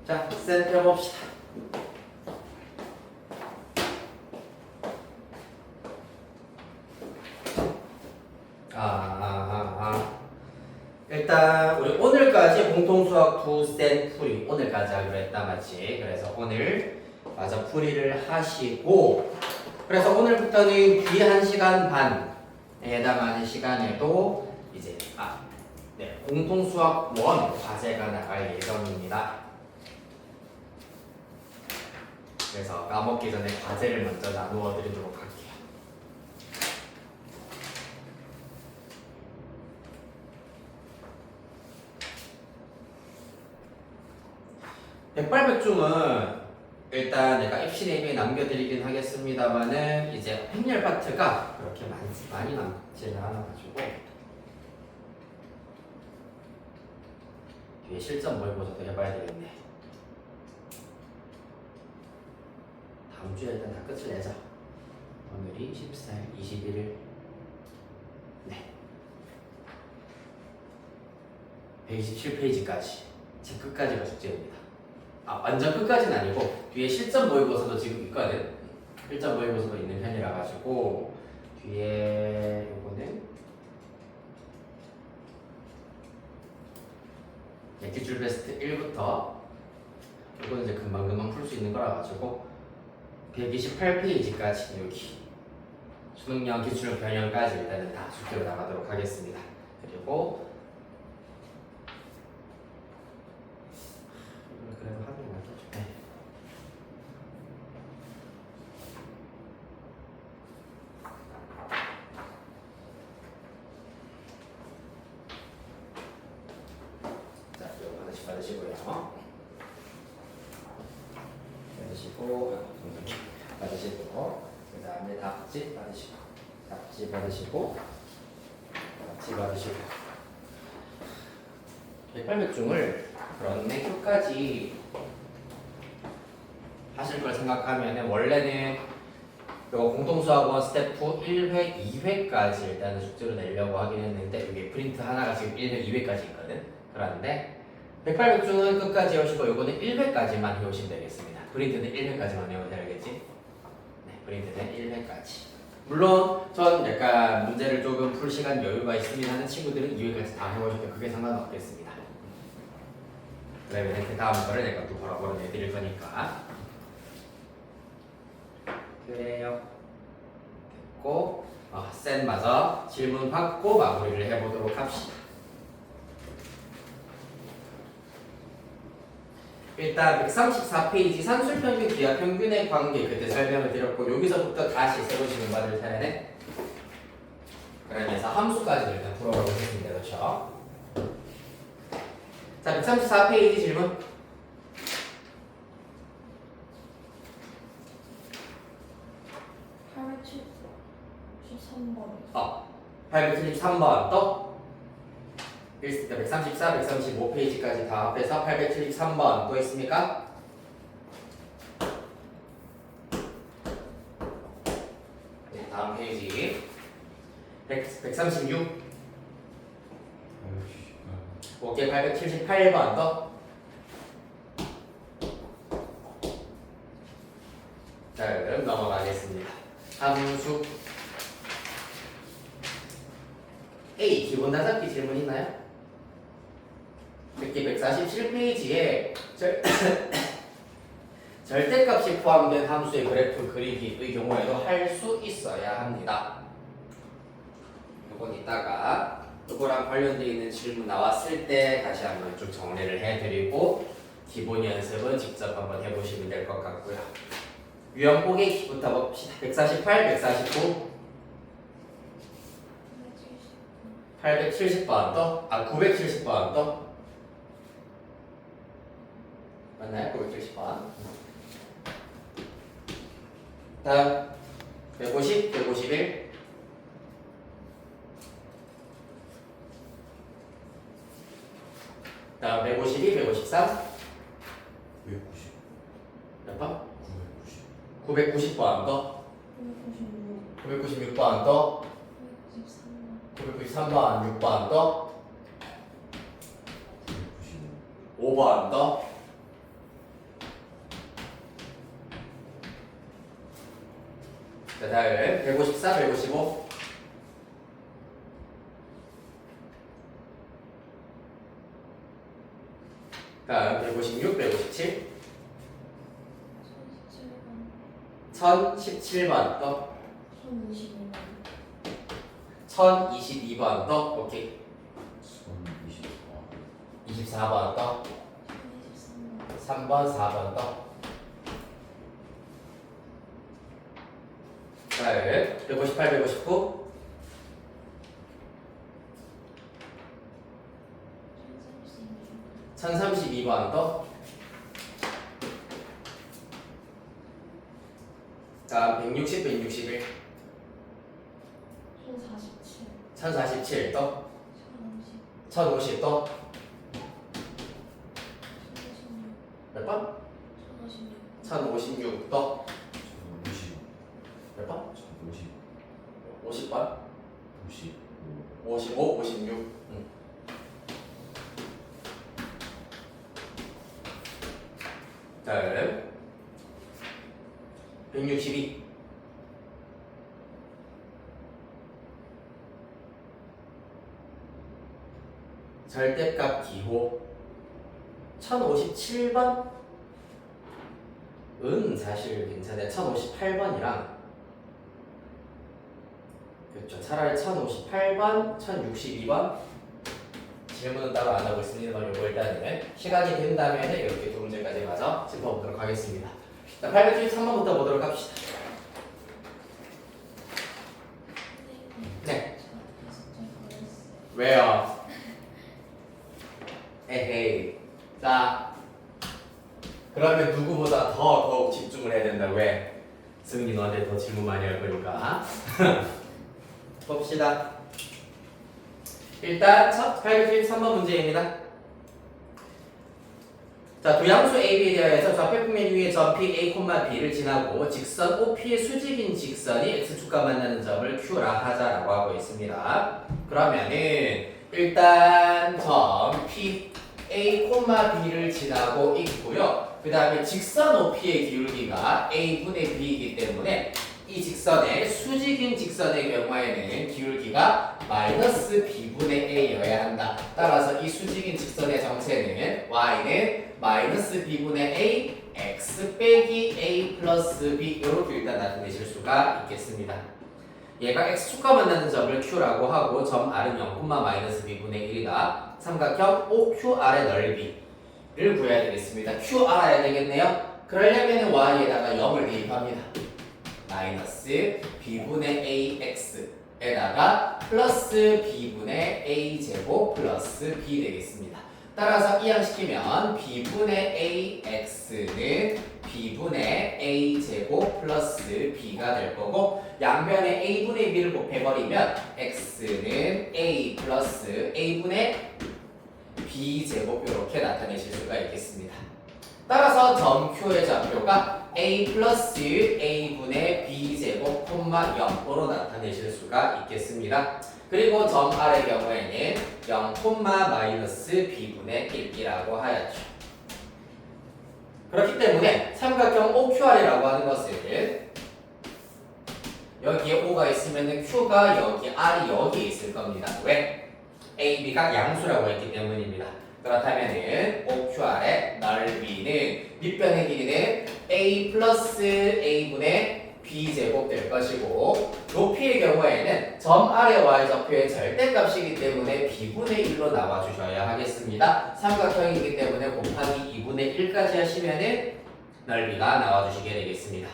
자, 쌤 펴봅시다. 일단 우리 오늘까지 공통수학 2센 풀이 오늘까지 하기로 했다 맞지? 그래서 오늘 마저 풀이를 하시고 그래서 오늘부터는 뒤 1시간 반에 해당하는 시간에도 이제 공통수학 1 과제가 나갈 예정입니다. 그래서 까먹기 전에 과제를 먼저 나누어 드리도록 할게요. 백발백중은 일단 내가 입시내비에 남겨드리긴 하겠습니다만은 이제 행렬 파트가 그렇게 많이 남지는 않아가지고 뒤에 실전 모의고사도 해봐야 되겠네. 다음 주에 일단 다 끝을 내자. 오늘이 14일, 21일. 네. 127페이지까지. 제 끝까지가 숙제입니다. 완전 끝까지는 아니고 뒤에 실전 모의고사도 지금 있거든. 실전 모의고사도 있는 편이라 가지고 뒤에 요거는 기출 베스트 1부터 이거는 이제 금방금방 풀 수 있는 거라 가지고 128페이지까지 여기 수능형 기출 변형까지 일단은 다 숙제로 나가도록 하겠습니다. 그리고 그래도 하긴 낫겠죠. 네. 자, 이거 하나씩 받으시고요. 받으시고, 그 다음에 답지 받으시고, 답지 받으시고, 답지 받으시고. 백발백중을 그런데 끝까지 하실 걸 생각하면 원래는 요 공통수학원 스태프 1회, 2회까지 일단은 숙제로 내려고 하긴 했는데 이게 프린트 하나가 지금 1회, 2회까지 있거든. 그런데 백발백중은 끝까지 해오시고 요거는 1회까지만 해오시면 되겠습니다. 프린트는 1회까지만 해오면 되겠지? 네, 프린트는 1회까지. 물론 전 약간 문제를 조금 풀 시간 여유가 있으면 하는 친구들은 2회까지 다 해오셔도 그게 상관없겠습니다. 그러면 그 다음 거를 내가 또 바로 내드릴 거니까. 그래요. 됐고, 쌤 마저 질문 받고 마무리를 해보도록 합시다. 일단 134페이지 산술평균 기하평균의 관계 그때 설명을 드렸고 여기서부터 다시 새로 질문 받을 차례네. 그러면서 함수까지 일단 풀어보겠습니다. 그렇죠? 자, 134페이지 질문. 873번 또 134, 135페이지까지 다 합해서 873번 또 있습니까? 네, 다음 페이지 136 오케이 878번 또 자, 그럼 넘어가겠습니다. 함수 A 기본 다섯개 질문 있나요? 특히 147페이지에 절대값이 포함된 함수의 그래프 그리기의 경우에도 할 수 있어야 합니다. 이건 이따가 이거랑 관련되어 있는 질문 나왔을 때 다시 한번 쭉 정리를 해드리고 기본 연습은 직접 한번 해보시면 될 것 같고요. 유형 뽀개기부터 봅시다. 148, 149 870번 또? 970번 또? 맞나요? 970번. 다음 150, 151 다음 152, 153 190, 몇 번? 990, 990번 또? 996번 또? 993번 6번 또? 995, 5번 또? 자, 다음 154, 155. 다음 156, 157. 1017번 또 1022번 또 오케이. 24번 또 3번, 4번 또. 다음 158, 159. 1032번 또. 다음 160, 161. 1047 또. 1050 또. 몇 번? 1056 또. 몇 번? 50번? 55, 56. 다음 162. 절대값 기호 1057번? 은 사실 괜찮아요. 1058번이랑 그렇죠. 차라리 1058번, 1062번 질문은 따로 안 하고 있습니다. 요거 일단은 시간이 된다면 이렇게 두 문제까지 마저 짚어보도록 하겠습니다. 자, 873번부터 보도록 합시다. 네. 왜요? 에헤이. 자, 그러면 누구보다 더욱 집중을 해야 된다. 왜? 승리 너한테 더 질문 많이 할 거니까. 봅시다. 일단 첫 873번 문제입니다. 자, 두 양수 AB에 대하여서 좌표평면 위에 점 P, A, B를 지나고 직선 OP의 수직인 직선이 X축과 만나는 점을 Q라 하자라고 하고 있습니다. 그러면은 일단 점 P, A, B를 지나고 있고요. 그 다음에 직선 OP의 기울기가 A분의 B이기 때문에 이 직선의 수직인 직선의 경우에는 기울기가 마이너스 B분의 A여야 한다. 따라서 이 수직인 직선의 정체는 Y는 마이너스 B분의 A, X 빼기 A 플러스 B 이렇게 일단 나타내실 수가 있겠습니다. 얘가 X축과 만나는 점을 Q라고 하고 점 R은 0, 마이너스 B분의 1이다. 삼각형 OQR의 넓이를 구해야 되겠습니다. Q 알아야 되겠네요. 그러려면 Y에다가 0을 대입합니다. 마이너스 B분의 AX에다가 플러스 B분의 A제곱 플러스 B 되겠습니다. 따라서 이항시키면 B분의 AX는 B분의 A제곱 플러스 B가 될 거고 양변에 A분의 B를 곱해버리면 X는 A 플러스 A분의 B제곱 이렇게 나타내실 수가 있겠습니다. 따라서 점 Q의 좌표가 A 플러스 A분의 B제곱, 0으로 나타내실 수가 있겠습니다. 그리고 점 R의 경우에는 0, 마이너스 B분의 1이라고 하였죠. 그렇기 때문에 삼각형 OQR이라고 하는 것은 여기에 O가 있으면 Q가 여기, R이 여기에 있을 겁니다. 왜? A, B가 양수라고 했기 때문입니다. 그렇다면은 OQR의 넓이는 밑변의 길이는 A 플러스 A분의 B제곱 될 것이고 높이의 경우에는 점 아래 Y좌표의 절대값이기 때문에 B분의 1로 나와주셔야 하겠습니다. 삼각형이기 때문에 곱하기 2분의 1까지 하시면은 넓이가 나와주시게 되겠습니다.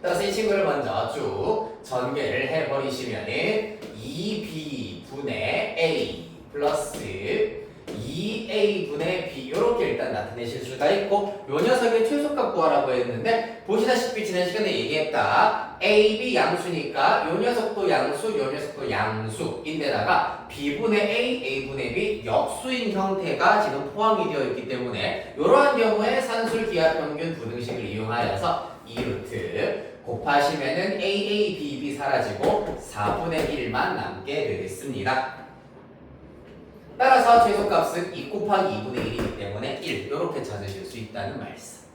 따라서 이 친구를 먼저 쭉 전개를 해버리시면은 2B분의 A 플러스 2A분의 B 이렇게 일단 나타내실 수가 있고 요 녀석의 최소값 구하라고 했는데 보시다시피 지난 시간에 얘기했다. A, B 양수니까 요 녀석도 양수, 요 녀석도 양수인데다가 B분의 A, A분의 B 역수인 형태가 지금 포함이 되어 있기 때문에 이러한 경우에 산술기하평균 부등식을 이용하여서 2루트 곱하시면은 A, B, B 사라지고 4분의 1만 남게 되겠습니다. 따라서 최소값은 2 곱하기 2분의 1이기 때문에 1 이렇게 찾으실 수 있다는 말씀.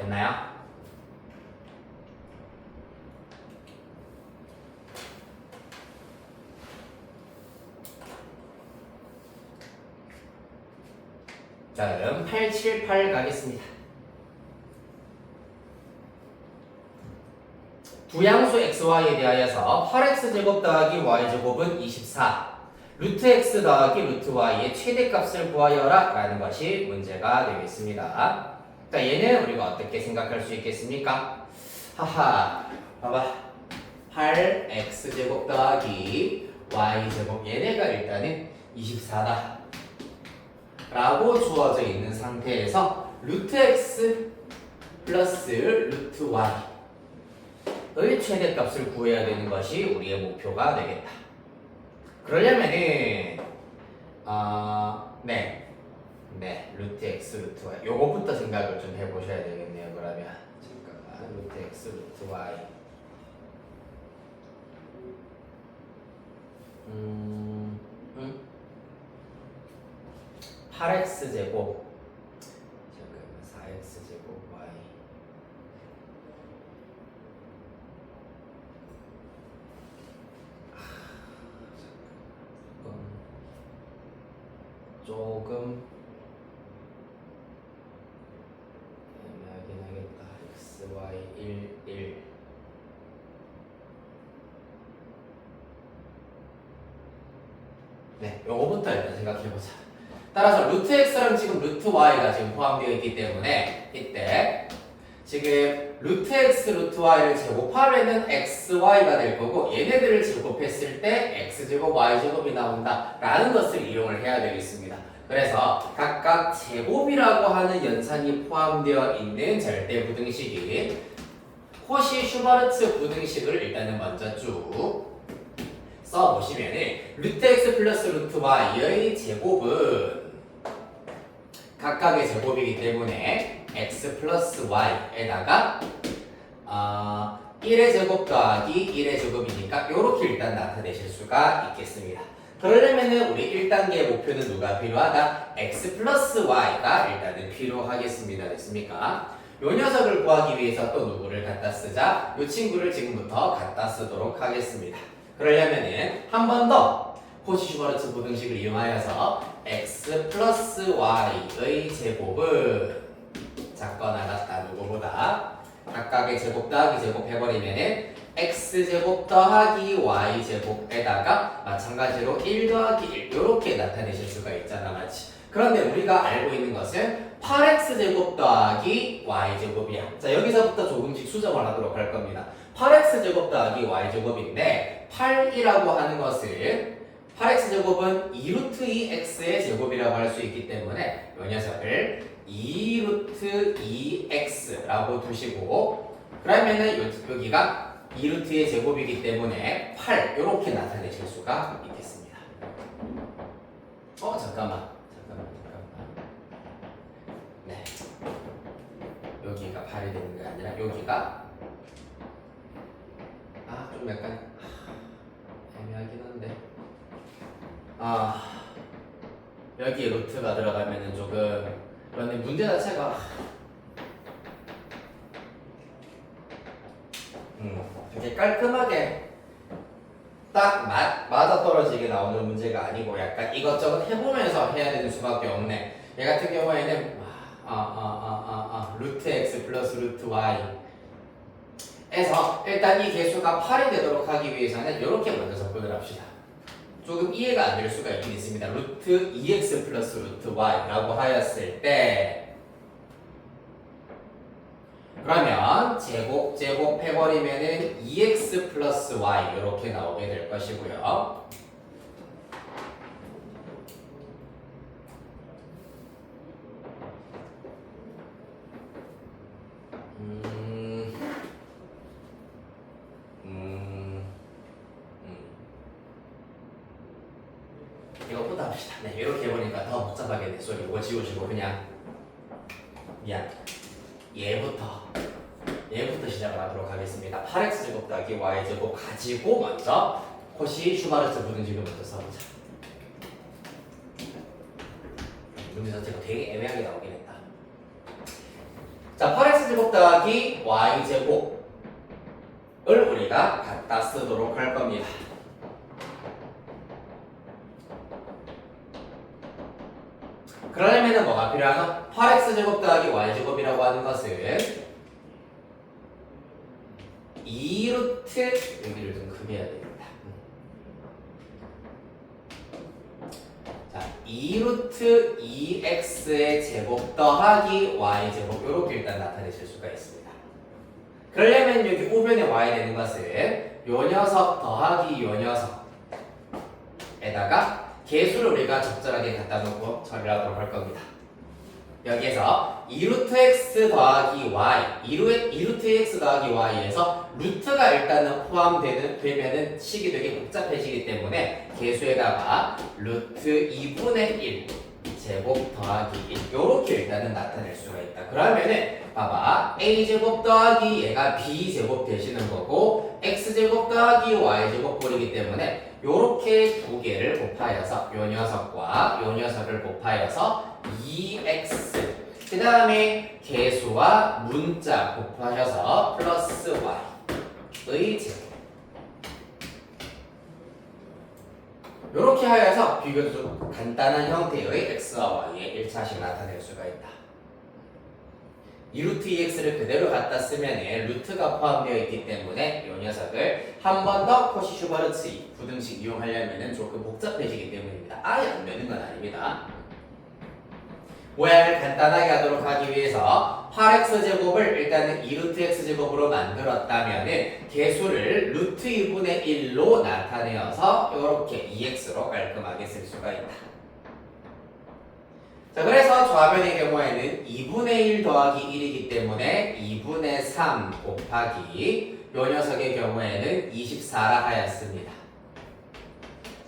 됐나요? 다음 878 가겠습니다. 두양수 xy에 대하여서 8x제곱 더하기 y제곱은 24 루트 x 더하기 루트 y의 최대값을 구하여라 라는 것이 문제가 되겠습니다. 자, 얘는 우리가 어떻게 생각할 수 있겠습니까? 하하, 봐봐. 8x제곱 더하기 y제곱 얘네가 일단은 24다 라고 주어져 있는 상태에서 루트 x 플러스 루트 y의 최대값을 구해야 되는 것이 우리의 목표가 되겠다. 그러려면은 루트 x 루트 y 요거부터 생각을 좀 해보셔야 되겠네요. 그러면 잠깐만 루트 x 루트 y 8x제곱 잠깐만 4x제곱 y 조금 애매하긴 하겠다. x, y 1, 1 네, 요거부터 일단 생각해보자. 따라서 루트 x랑 지금 루트 y가 지금 포함되어 있기 때문에 이때 지금 루트 x, 루트 y를 제곱하면은 x, y가 될 거고 얘네들을 제곱했을 때 x제곱, y제곱이 나온다 라는 것을 이용을 해야 되겠습니다. 그래서 각각 제곱이라고 하는 연산이 포함되어 있는 절대 부등식이 코시 슈바르츠 부등식을 일단은 먼저 쭉 써보시면은 루트 x 플러스 루트 y의 제곱은 각각의 제곱이기 때문에 x 플러스 y에다가 1의 제곱 더하기 1의 제곱이니까 이렇게 일단 나타내실 수가 있겠습니다. 그러려면은 우리 1단계의 목표는 누가 필요하다? x 플러스 y가 일단은 필요하겠습니다. 됐습니까? 요 녀석을 구하기 위해서 또 누구를 갖다 쓰자? 요 친구를 지금부터 갖다 쓰도록 하겠습니다. 그러려면은 한 번 더 코시 슈바르츠 부등식을 이용하여서 x 플러스 y의 제곱은 작거나 같다 누구보다 각각의 제곱 더하기 제곱 해버리면은 x제곱 더하기 y제곱에다가 마찬가지로 1 더하기 1 이렇게 나타내실 수가 있잖아, 맞지? 그런데 우리가 알고 있는 것은 8x제곱 더하기 y제곱이야. 자, 여기서부터 조금씩 수정을 하도록 할 겁니다. 8x제곱 더하기 y제곱인데 8이라고 하는 것은 8x제곱은 2루트 2x의 제곱이라고 할 수 있기 때문에 이 녀석을 2루트 2x라고 두시고 그러면은 여기가 2루트의 제곱이기 때문에 8 이렇게 나타내실 수가 있겠습니다. 잠깐만. 네. 여기가 8이 되는 게 아니라 여기가 좀 약간 애매하긴 한데 여기에 루트가 들어가면은 조금 그런데 문제 자체가 되게 깔끔하게 딱 맞아떨어지게 나오는 문제가 아니고 약간 이것저것 해보면서 해야 되는 수밖에 없네. 얘 같은 경우에는 루트 x 플러스 루트 y 에서 일단 이 개수가 8이 되도록 하기 위해서는 이렇게 먼저 접근을 합시다. 조금 이해가 안 될 수가 있긴 있습니다. 루트 2x 플러스 루트 y라고 하였을 때 그러면 제곱 해버리면은 2x 플러스 y 이렇게 나오게 될 것이고요. 이것부터 합시다. 네, 이렇게 해보니까 더 복잡하게 돼. 소리 이거 지우시고 그냥 미안. 얘부터 시작을 하도록 하겠습니다. 8x제곱 더하기 y제곱 가지고 먼저 코시 슈바르츠 부등식을 먼저 써보자. 문제 자체가 되게 애매하게 나오긴 했다. 자, 8x제곱 더하기 y제곱을 우리가 갖다 쓰도록 할 겁니다. 그러려면 뭐가 필요하죠? 8x제곱 더하기 y제곱이라고 하는 것은 2루트 여기를 좀 크게 해야 되겠다. 자, 2루트 2x의 제곱 더하기 y제곱 이렇게 일단 나타내실 수가 있습니다. 그러려면 여기 우변에 와야 되는 것은 요 녀석 더하기 요 녀석에다가 개수를 우리가 적절하게 갖다 놓고 처리하도록 할 겁니다. 여기에서 2루트 x 더하기 y, 2루트 x 더하기 y에서 루트가 일단은 포함되면은 식이 되게 복잡해지기 때문에 개수에다가 루트 2분의 1 제곱 더하기 1 요렇게 일단은 나타낼 수가 있다. 그러면은 봐봐, a제곱 더하기 얘가 b제곱 되시는 거고 x제곱 더하기 y제곱 꼴이기 때문에 요렇게 두 개를 곱하여서 요 녀석과 요 녀석을 곱하여서 2x 그 다음에 개수와 문자 곱하셔서 플러스 y의 제곱 요렇게 하여서 비교적 간단한 형태의 x와 y의 1차식 나타낼 수가 있다. 2루트 2x를 그대로 갖다 쓰면 루트가 포함되어 있기 때문에 이 녀석을 한 번 더 코시-슈바르츠 부등식 이용하려면 조금 복잡해지기 때문입니다. 아예 안 되는 건 아닙니다. 모양을 간단하게 하도록 하기 위해서 8x제곱을 일단은 2루트 x제곱으로 만들었다면 개수를 루트 2분의 1로 나타내어서 이렇게 2x로 깔끔하게 쓸 수가 있다. 자, 그래서 좌변의 경우에는 2분의 1 더하기 1이기 때문에 2분의 3 곱하기 요 녀석의 경우에는 24라 하였습니다.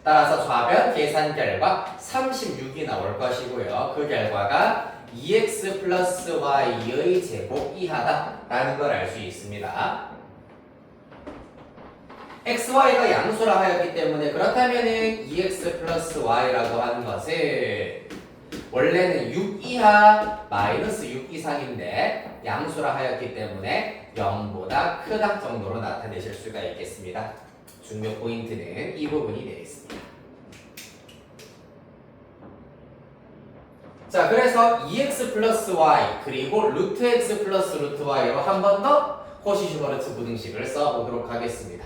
따라서 좌변 계산 결과 36이 나올 것이고요. 그 결과가 2x 플러스 y의 제곱 이하다라는 걸 알 수 있습니다. x, y가 양수라 하였기 때문에 그렇다면은 2x 플러스 y라고 하는 것은 원래는 6 이하 마이너스 6 이상인데 양수라 하였기 때문에 0보다 크다 정도로 나타내실 수가 있겠습니다. 중요 포인트는 이 부분이 되겠습니다. 자, 그래서 2x 플러스 y 그리고 루트 x 플러스 루트 y로 한 번 더 코시-슈바르츠 부등식을 써보도록 하겠습니다.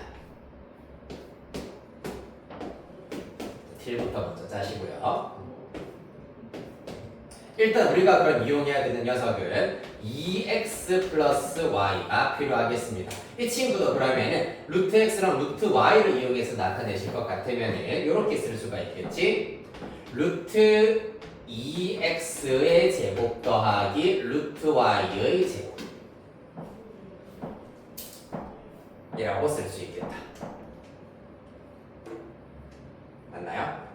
틸부터 먼저 짜시고요. 일단 우리가 그럼 이용해야 되는 녀석은 2x 플러스 y가 필요하겠습니다. 이 친구도 그러면은 루트 x랑 루트 y를 이용해서 나타내실 것 같으면은 이렇게 쓸 수가 있겠지. 루트 2x의 제곱 더하기 루트 y의 제곱 이라고 쓸 수 있겠다. 맞나요?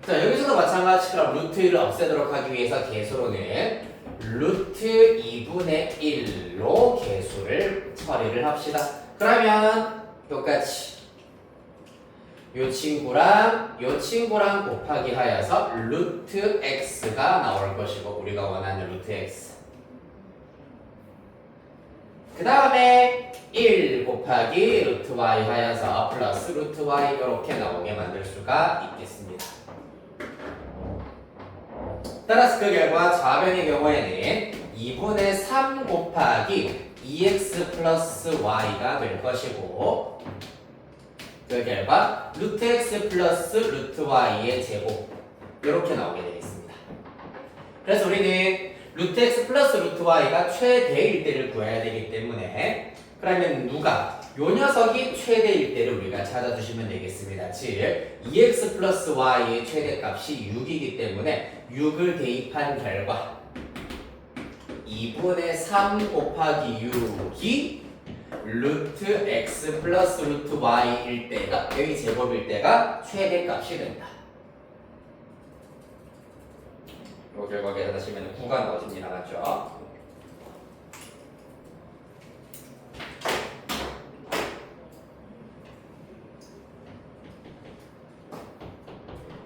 자, 여기서도 마찬가지로 루트 1을 없애도록 하기 위해서 개수로는 루트 2분의 1로 개수를 처리를 합시다. 그러면 똑같이 요 친구랑 곱하기 하여서 루트 x가 나올 것이고 우리가 원하는 루트 x 그 다음에 1 곱하기 루트 y 하여서 플러스 루트 y 이렇게 나오게 만들 수가 있겠습니다. 따라서 그 결과 좌변의 경우에는 2분의 3 곱하기 2x 플러스 y가 될 것이고 그 결과 루트 x 플러스 루트 y의 제곱 이렇게 나오게 되겠습니다. 그래서 우리는 루트 x 플러스 루트 y가 최대일 때를 구해야 되기 때문에 그러면 누가 요 녀석이 최대일 때를 우리가 찾아주시면 되겠습니다. 즉 2x 플러스 y의 최대값이 6이기 때문에 6을 대입한 결과 2분의 3 곱하기 6이 루트 x 플러스 루트 y일 때가 여기 제곱일 때가 최대값이 된다. 요 결과 계산하시면 9가 나오십니다. 맞죠?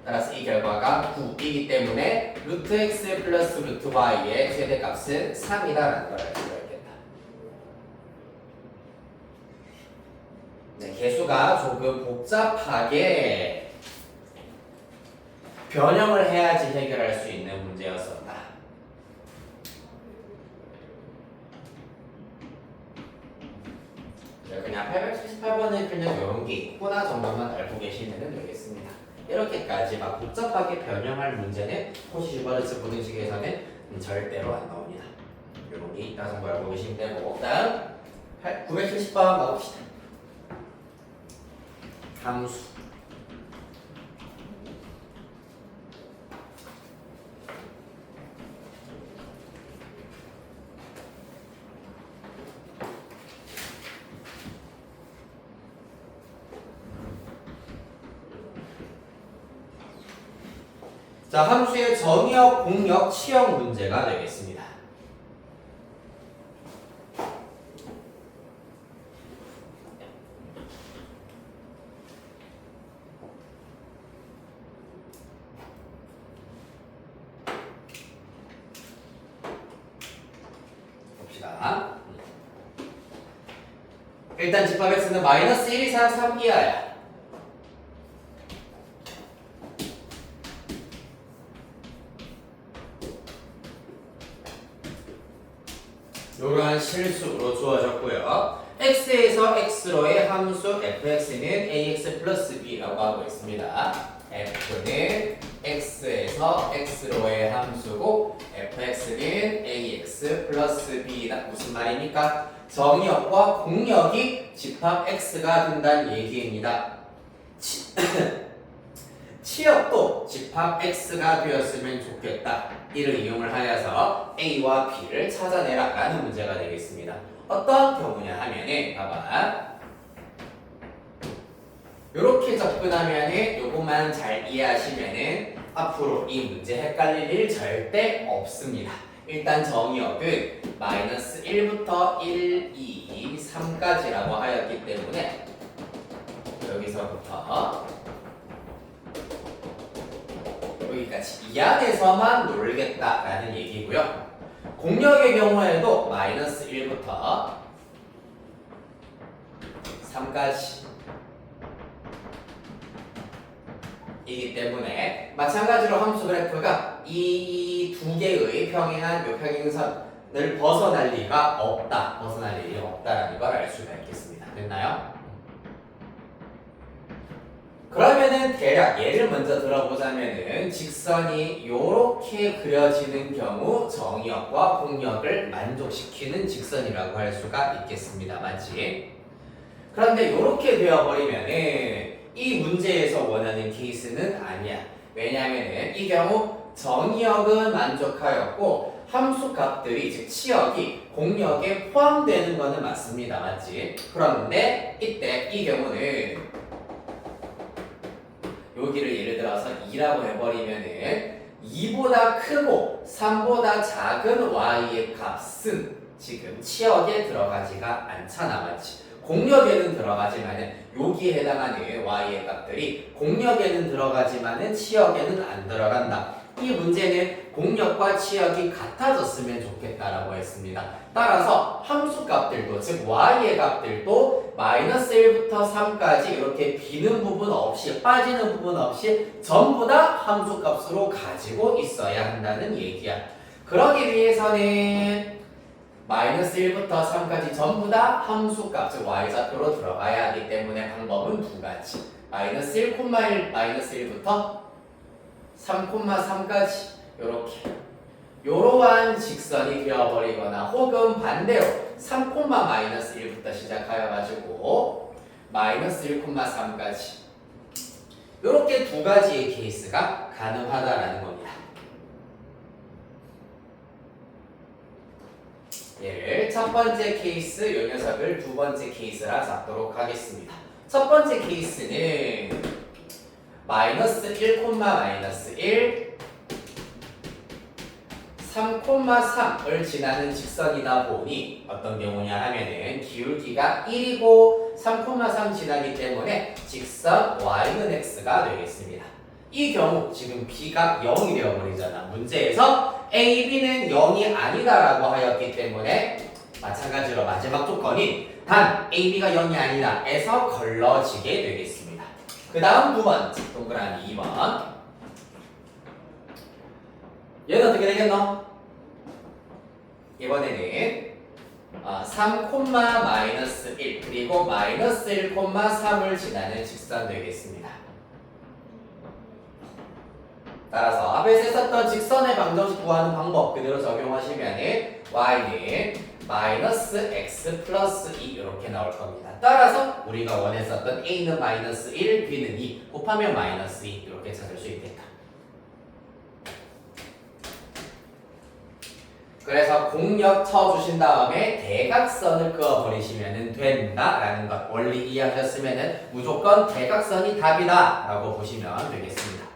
따라서 이 결과가 9이기 때문에 루트 x 플러스 루트 y의 최대값은 3이다라는 걸 알 수가 있겠다. 네, 계수가 조금 복잡하게 변형을 해야지 해결할 수 있는 문제였었다. 그냥 878번은 그냥 이런 게 있구나 정도만 알고 계시면 되겠습니다. 이렇게까지 막 복잡하게 변형할 문제는 코시 슈바르츠 부등식에서는 절대로 안 나옵니다. 이런 게 있다 정도 알고 계시면 되고, 다음 970번 가봅시다. 함수. 자, 함수의 정의역, 공역, 치역 문제가 되겠습니다. 봅시다. 일단 집합 x는 마이너스 1 이상 3 이하야. 이러한 실수로 주어졌고요. x에서 x로의 함수 fx는 ax 플러스 b라고 하고 있습니다. f는 x에서 x로의 함수고 fx는 ax 플러스 b다. 무슨 말입니까? 정역과 공역이 집합 x가 된다는 얘기입니다. 치역도 집합 x가 되었으면 좋겠다. 이를 이용을 하여서 a와 b를 찾아내라 라는 문제가 되겠습니다. 어떤 경우냐 하면은 봐봐, 요렇게 접근하면은 요것만 잘 이해하시면은 앞으로 이 문제 헷갈릴 일 절대 없습니다. 일단 정의역은 마이너스 1부터 1, 2, 3까지라고 하였기 때문에 여기서부터 여기까지 이 안에서만 놀겠다라는 얘기고요. 공역의 경우에도 마이너스 1부터 3까지 이기 때문에 마찬가지로 함수 그래프가 이 두 개의 평행한 요 평행선을 벗어날 리가 없다. 벗어날 일이 없다라는 걸 알 수가 있겠습니다. 됐나요? 그러면은 대략 예를 먼저 들어보자면은 직선이 요렇게 그려지는 경우 정역과 공역을 만족시키는 직선이라고 할 수가 있겠습니다. 맞지? 그런데 요렇게 되어버리면은 이 문제에서 원하는 케이스는 아니야. 왜냐하면은 이 경우 정역은 만족하였고 함수 값들이 즉 치역이 공역에 포함되는 거는 맞습니다. 맞지? 그런데 이때 이 경우는 여기를 예를 들어서 2라고 해버리면은 2보다 크고 3보다 작은 y의 값은 지금 치역에 들어가지가 않잖아. 맞지? 공역에는 들어가지만은 여기에 해당하는 y의 값들이 공역에는 들어가지만은 치역에는 안 들어간다. 이 문제는 공역과 치역이 같아졌으면 좋겠다라고 했습니다. 따라서 함수 값들도 즉 y의 값들도 마이너스 1부터 3까지 이렇게 비는 부분 없이 빠지는 부분 없이 전부 다 함수 값으로 가지고 있어야 한다는 얘기야. 그러기 위해서는 마이너스 1부터 3까지 전부 다 함수 값, 즉 y좌표로 들어가야 하기 때문에 방법은 두 가지. 마이너스 1, 마이너스 1부터 3,3까지 요렇게 요러한 직선이 되어버리거나 혹은 반대로 3, 마이너스 1부터 시작하여 가지고 마이너스 1,3까지 요렇게 두 가지의 케이스가 가능하다라는 겁니다. 얘를 첫 번째 케이스, 요 녀석을 두 번째 케이스라 잡도록 하겠습니다. 첫 번째 케이스는 마이너스 1, 마이너스 1 3,3을 지나는 직선이다 보니 어떤 경우냐 하면은 기울기가 1이고 3,3 지나기 때문에 직선 y는 x가 되겠습니다. 이 경우 지금 b가 0이 되어버리잖아. 문제에서 a, b는 0이 아니다라고 하였기 때문에 마찬가지로 마지막 조건이 단 a, b가 0이 아니다 에서 걸러지게 되겠습니다. 그 다음 두 번째 동그라미 2번. 얘는 어떻게 되겠노? 이번에는 3, 마이너스 1 그리고 마이너스 1, 3을 지나는 직선 되겠습니다. 따라서 앞에서 썼던 직선의 방정식 구하는 방법 그대로 적용하시면 y는 마이너스 x 플러스 2 이렇게 나올 겁니다. 따라서 우리가 원했었던 a는 마이너스 1, b는 2 곱하면 마이너스 2 이렇게 찾을 수 있겠다. 그래서 공역 쳐주신 다음에 대각선을 그어버리시면 된다라는 것 원리 이해하셨으면 무조건 대각선이 답이다 라고 보시면 되겠습니다.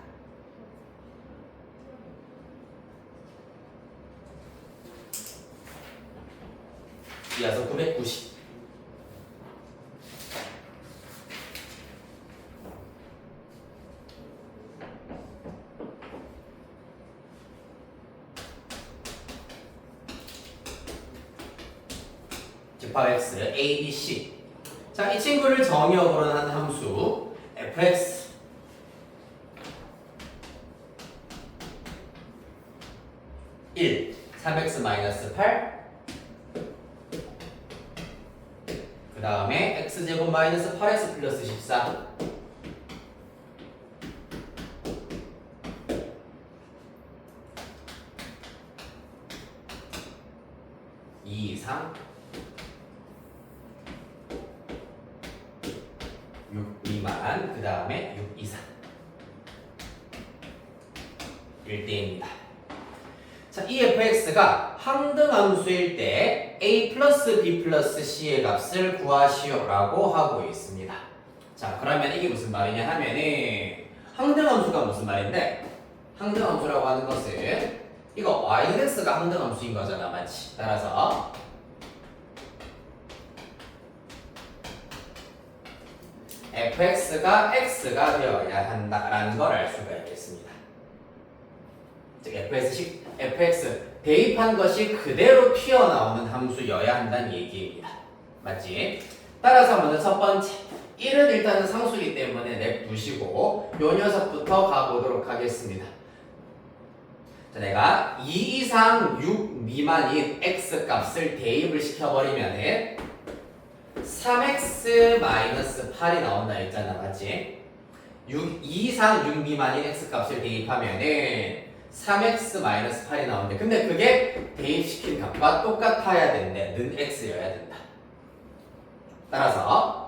이어서 990. 집합 x a, b, c. 자, 이 친구를 정의역으로 한 함수 fx 1, 3x-8 그 다음에 x제곱 마이너스 8x 플러스 14 2, 3 6 미만 그 다음에 6 이상 1대입니다. 자, 이 fx가 항등함수일 때 a 플러스 b 플러스 c의 값을 구하시오라고 하고 있습니다. 자, 그러면 이게 무슨 말이냐 하면은 항등함수가 무슨 말인데 항등함수라고 하는 것은 이거 y는 x가 항등함수인 거잖아, 맞지? 따라서 fx가 x가 되어야 한다라는 걸 알 수가 있겠습니다. 즉 fx 대입한 것이 그대로 튀어나오는 함수여야 한다는 얘기입니다. 맞지? 따라서 먼저 첫 번째 1은 일단은 상수이기 때문에 냅두시고 요 녀석부터 가보도록 하겠습니다. 자, 내가 2 이상 6 미만인 x 값을 대입을 시켜버리면은 3x-8이 나온다 했잖아, 맞지? 2 이상 6 미만인 x 값을 대입하면은 3x-8이 나오는데 근데 그게 대입시킨 값과 똑같아야 되는데 는 x여야 된다. 따라서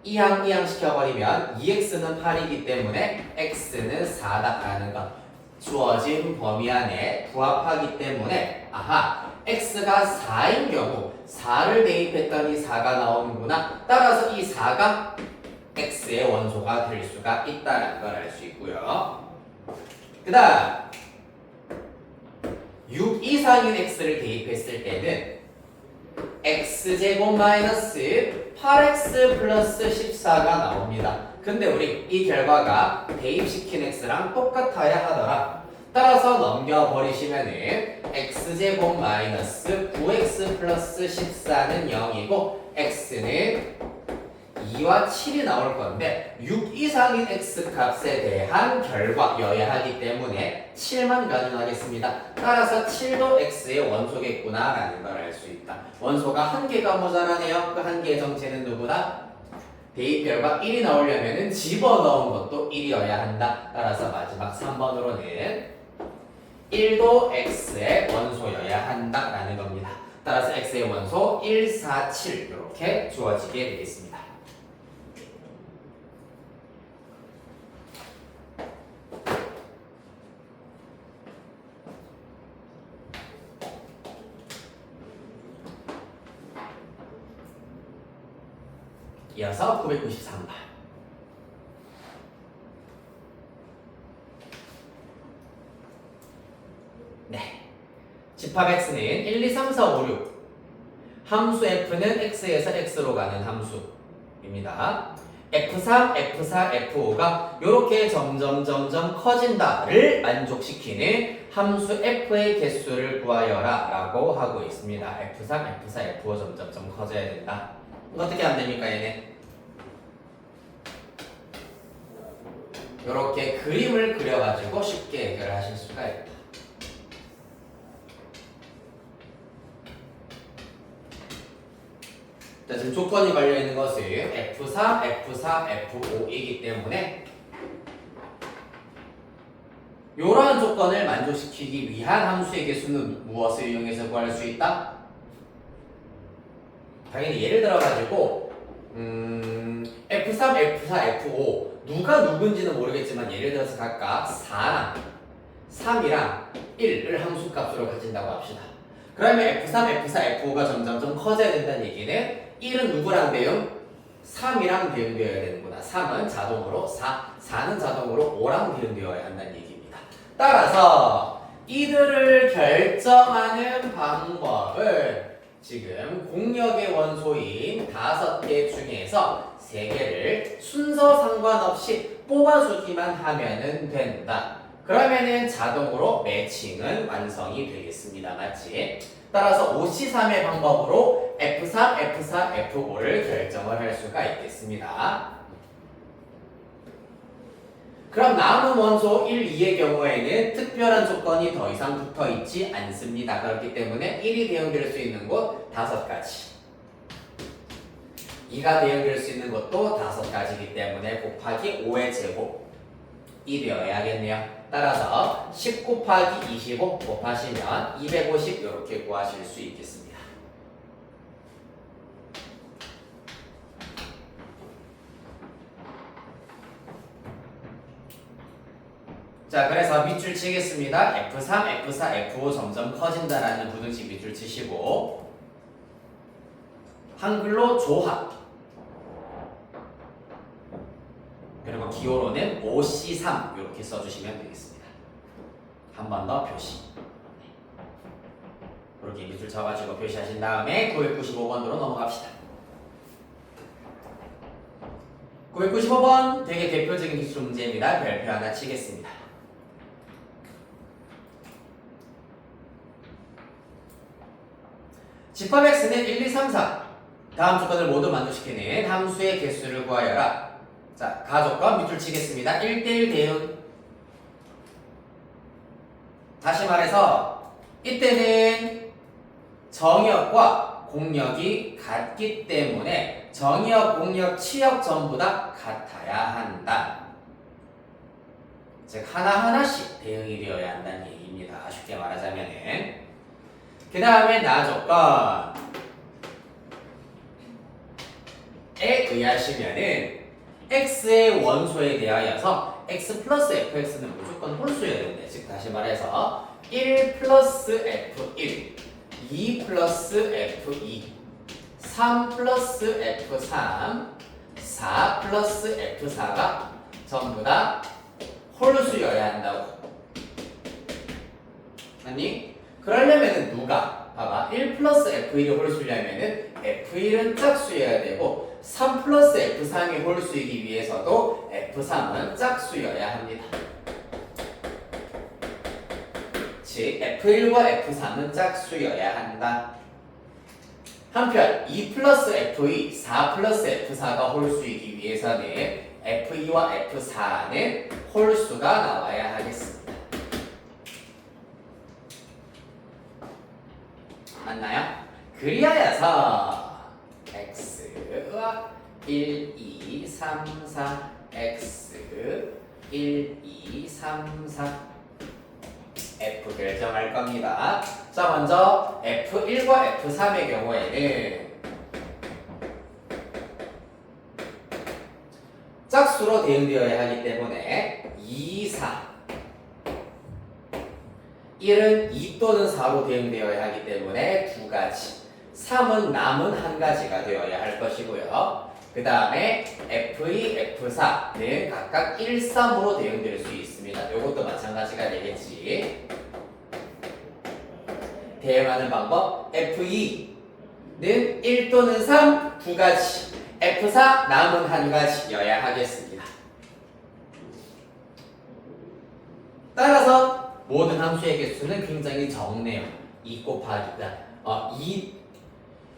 이항 시켜버리면 2x는 8이기 때문에 x는 4다라는 것 주어진 범위 안에 부합하기 때문에 아하 x가 4인 경우 4를 대입했더니 4가 나오는구나. 따라서 이 4가 x의 원소가 될 수가 있다는 걸 알 수 있고요. 그 다음 6 이상인 x를 대입했을 때는 x제곱 마이너스 8x 플러스 14가 나옵니다. 근데 우리 이 결과가 대입시킨 x랑 똑같아야 하더라. 따라서 넘겨버리시면은 x제곱 마이너스 9x 플러스 14는 0이고 x는 2와 7이 나올 건데 6 이상인 x 값에 대한 결과여야 하기 때문에 7만 가져가겠습니다. 따라서 7도 x의 원소겠구나 라는 걸 알 수 있다. 원소가 한 개가 모자라네요. 그 한 개의 정체는 누구다? 대입 결과 1이 나오려면 집어넣은 것도 1이어야 한다. 따라서 마지막 3번으로는 1도 x의 원소여야 한다 라는 겁니다. 따라서 x의 원소 1, 4, 7 이렇게 주어지게 되겠습니다. 이어서 993번. 네. 집합 x는 1, 2, 3, 4, 5, 6. 함수 f는 x에서 x로 가는 함수입니다. F3, F4, F5가 이렇게 점점 커진다를 만족시키는 함수 F의 개수를 구하여라 라고 하고 있습니다. F3, F4, F5 점점 커져야 된다. 어떻게 하면 됩니까 얘네? 이렇게 그림을 그려가지고 쉽게 해결을 하실 수가 있다. 자, 지금 조건이 걸려있는 것은 F3, F4, F5이기 때문에 이러한 조건을 만족시키기 위한 함수의 개수는 무엇을 이용해서 구할 수 있다? 당연히 예를 들어가지고 F3, F4, F5 누가 누군지는 모르겠지만 예를 들어서 각각 4랑 3이랑 1을 함수값으로 가진다고 합시다. 그러면 F3, F4, F5가 점점 커져야 된다는 얘기는 1은 누구랑 대응? 3이랑 대응되어야 되는구나. 3은 자동으로 4, 4는 자동으로 5랑 대응되어야 한다는 얘기입니다. 따라서 이들을 결정하는 방법은 지금 공역의 원소인 5개 중에서 3개를 순서 상관없이 뽑아주기만 하면은 된다. 그러면은 자동으로 매칭은 완성이 되겠습니다. 맞지? 따라서 5C3의 방법으로 F3, F4, F5를 결정을 할 수가 있겠습니다. 그럼 남은 원소 1, 2의 경우에는 특별한 조건이 더 이상 붙어 있지 않습니다. 그렇기 때문에 1이 대응될 수 있는 곳 5가지, 2가 대응될 수 있는 곳도 5가지이기 때문에 곱하기 5의 제곱이 되어야겠네요. 따라서 10 곱하기 25 곱하시면 250 이렇게 구하실 수 있겠습니다. 자, 그래서 밑줄 치겠습니다. F3, F4, F5 점점 커진다라는 부등식 밑줄 치시고 한글로 조합 그리고 기호로는 5C3 이렇게 써주시면 되겠습니다. 한 번 더 표시. 이렇게 밑줄 쳐가지고 표시하신 다음에 995번으로 넘어갑시다. 995번 되게 대표적인 기출 문제입니다. 별표 하나 치겠습니다. 집합 x는 1, 2, 3, 4 다음 조건을 모두 만족시키는 함수의 개수를 구하여라. 자, 가족과 밑줄 치겠습니다. 1대1 대응. 다시 말해서 이때는 정역과 공역이 같기 때문에 정역, 공역, 치역 전부 다 같아야 한다. 즉 하나하나씩 대응이 되어야 한다는 얘기입니다. 쉽게 말하자면은 그 다음에 나 조건에 의하시면은 x의 원소에 대하여서 x 플러스 fx는 무조건 홀수여야 됩니다. 즉 다시 말해서 1 플러스 f1, 2 플러스 f2, 3 플러스 f3, 4 플러스 f4가 전부 다 홀수여야 한다고. 아니? 그러려면은 누가? 봐봐. 1 플러스 f1이 홀수려면은 f1은 짝수여야 되고 3 플러스 f3이 홀수이기 위해서도 f3은 짝수여야 합니다. 즉 f1과 f3은 짝수여야 한다. 한편 2 플러스 f2, 4 플러스 f4가 홀수이기 위해서는 f2와 f4는 홀수가 나와야 하겠습니다. 맞나요? 그리하여서 x와 1, 2, 3, 4 x 1, 2, 3, 4 f 결정할 겁니다. 자, 먼저 f1과 f3의 경우에는 짝수로 대응되어야 하기 때문에 2, 4 1은 2 또는 4로 대응되어야 하기 때문에 2가지 3은 남은 1가지가 되어야 할 것이고요. 그 다음에 F2, F4는 각각 1, 3으로 대응될 수 있습니다. 이것도 마찬가지가 되겠지. 대응하는 방법 F2는 1 또는 3, 2가지 F4 남은 한 가지여야 하겠습니다. 따라서 모든 함수의 개수는 굉장히 적네요. 2 곱하기가 2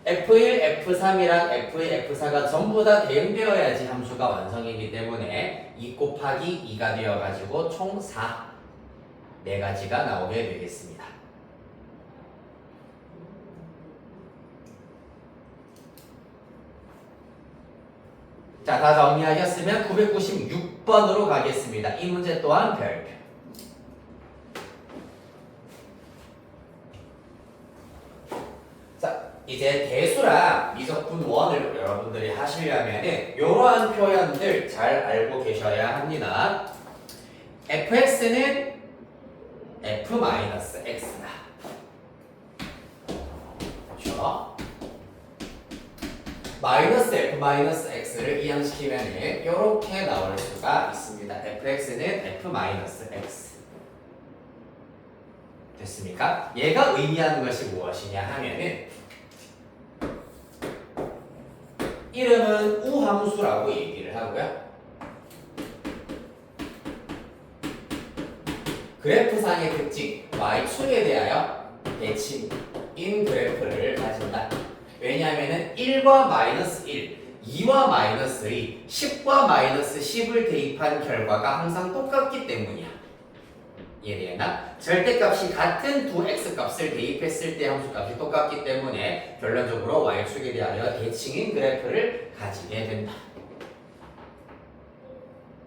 F1, F3이랑 F2, F4가 전부 다 대응되어야지 함수가 완성이기 때문에 2 곱하기 2가 되어가지고 총 4, 4가지가 나오게 되겠습니다. 자, 다 정리하셨으면 996번으로 가겠습니다. 이 문제 또한 별표. 자, 이제 대수랑 미적분 원을 여러분들이 하시려면은 이러한 표현들 잘 알고 계셔야 합니다. fx는 f-x다. 그렇죠? 마이너스 f-x를 이항시키면은 이렇게 나올 수가 있습니다. fx는 f-x. 됐습니까? 얘가 의미하는 것이 무엇이냐 하면은 이름은 우함수라고 얘기를 하고요. 그래프상의 특징 y축에 대하여 대칭인 그래프를 가진다. 왜냐하면은 1과 마이너스 1, 2와 마이너스 2, 10과 마이너스 10을 대입한 결과가 항상 똑같기 때문이야. 이해되나? 절대값이 같은 두 x값을 대입했을 때 함수값이 똑같기 때문에 결론적으로 y축에 대하여 대칭인 그래프를 가지게 된다.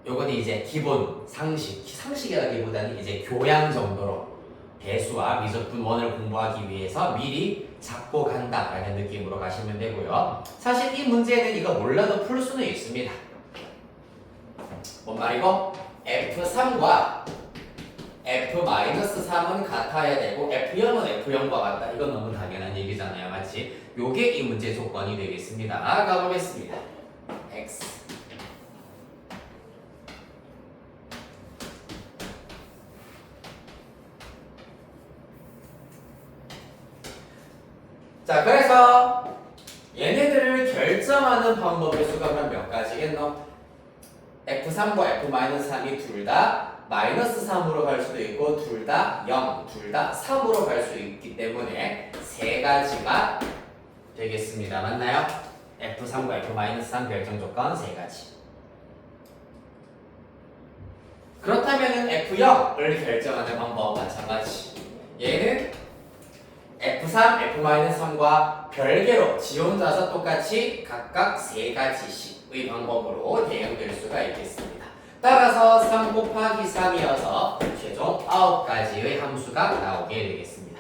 요거는 이제 기본 상식이라기보다는 이제 교양 정도로 대수와 미적분 원을 공부하기 위해서 미리 잡고 간다라는 느낌으로 가시면 되고요. 사실 이 문제는 이거 몰라도 풀 수는 있습니다. 뭔 말이고? F3과 F-3은 같아야 되고 F0은 F0과 같다. 이건 너무 당연한 얘기잖아요. 맞지? 요게 이 문제 조건이 되겠습니다. 가보겠습니다. X 자, 그래서 얘네들을 결정하는 방법의 수가 그럼 몇 가지겠노? F3과 F-3이 둘 다 마이너스 3으로 갈 수도 있고 둘 다 0, 둘 다 3으로 갈 수 있기 때문에 세 가지가 되겠습니다. 맞나요? F3과 F-3 결정 조건 세 가지. 그렇다면 F0을 결정하는 방법 마찬가지. 얘는 F3, F-3과 별개로 지 혼자서 똑같이 각각 세 가지씩의 방법으로 대응될 수가 있겠습니다. 따라서 3 곱하기 3이어서 최종 9가지의 함수가 나오게 되겠습니다.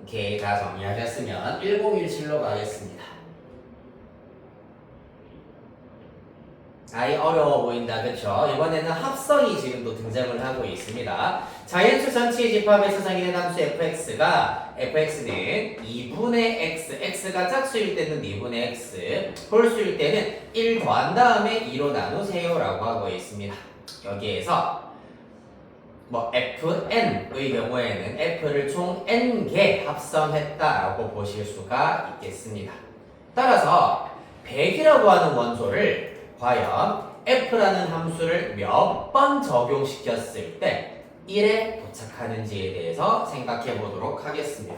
오케이, 다 정리하셨으면 1017로 가겠습니다. 아이 어려워 보인다, 그쵸? 이번에는 합성이 지금 또 등장을 하고 있습니다. 자연수 전체의 집합에서 생기는 함수 fx는 2분의 x, x가 짝수일 때는 2분의 x, 홀수일 때는 1 더한 다음에 2로 나누세요 라고 하고 있습니다. 여기에서 fn의 경우에는 f를 총 n개 합성했다라고 보실 수가 있겠습니다. 따라서 100이라고 하는 원소를 과연 f라는 함수를 몇 번 적용시켰을 때 1에 도착하는지에 대해서 생각해 보도록 하겠습니다.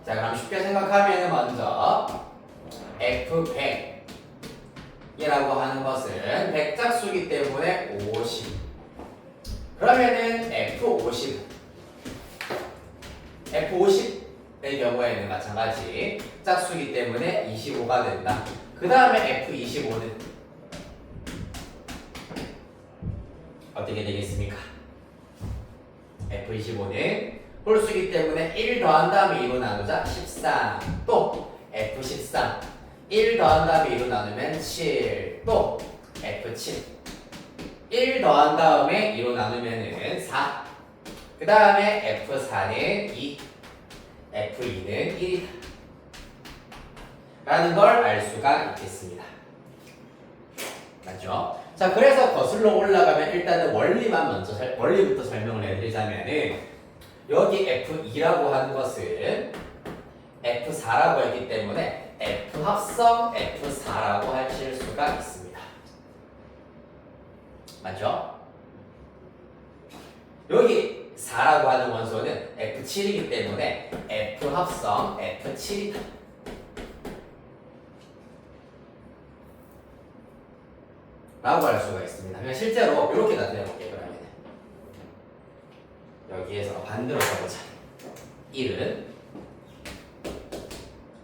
자, 그럼 쉽게 생각하면 먼저 F100이라고 하는 것은 100짝수이기 때문에 50. 그러면은 F50의 경우에는 마찬가지 짝수이기 때문에 25가 된다. 그 다음에 F25는 어떻게 되겠습니까? F25는 홀수기 때문에 1 더한 다음에 2로 나누자 13. 또 F13 1 더한 다음에 2로 나누면 7. 또 F7 1 더한 다음에 2로 나누면 4. 그 다음에 F4는 2, F2는 1이다 라는 걸 알 수가 있겠습니다. 맞죠? 자, 그래서 거슬러 올라가면 일단은 원리부터 설명을 해드리자면은 여기 F2라고 하는 것은 F4라고 했기 때문에 F 합성 F4라고 하실 수가 있습니다. 맞죠? 여기 4라고 하는 원소는 F7이기 때문에 F 합성 F7이다. 라고 할 수가 있습니다. 그냥 실제로 이렇게 나타내 볼게요. 그러면 여기에서 반대로 써보자. 1은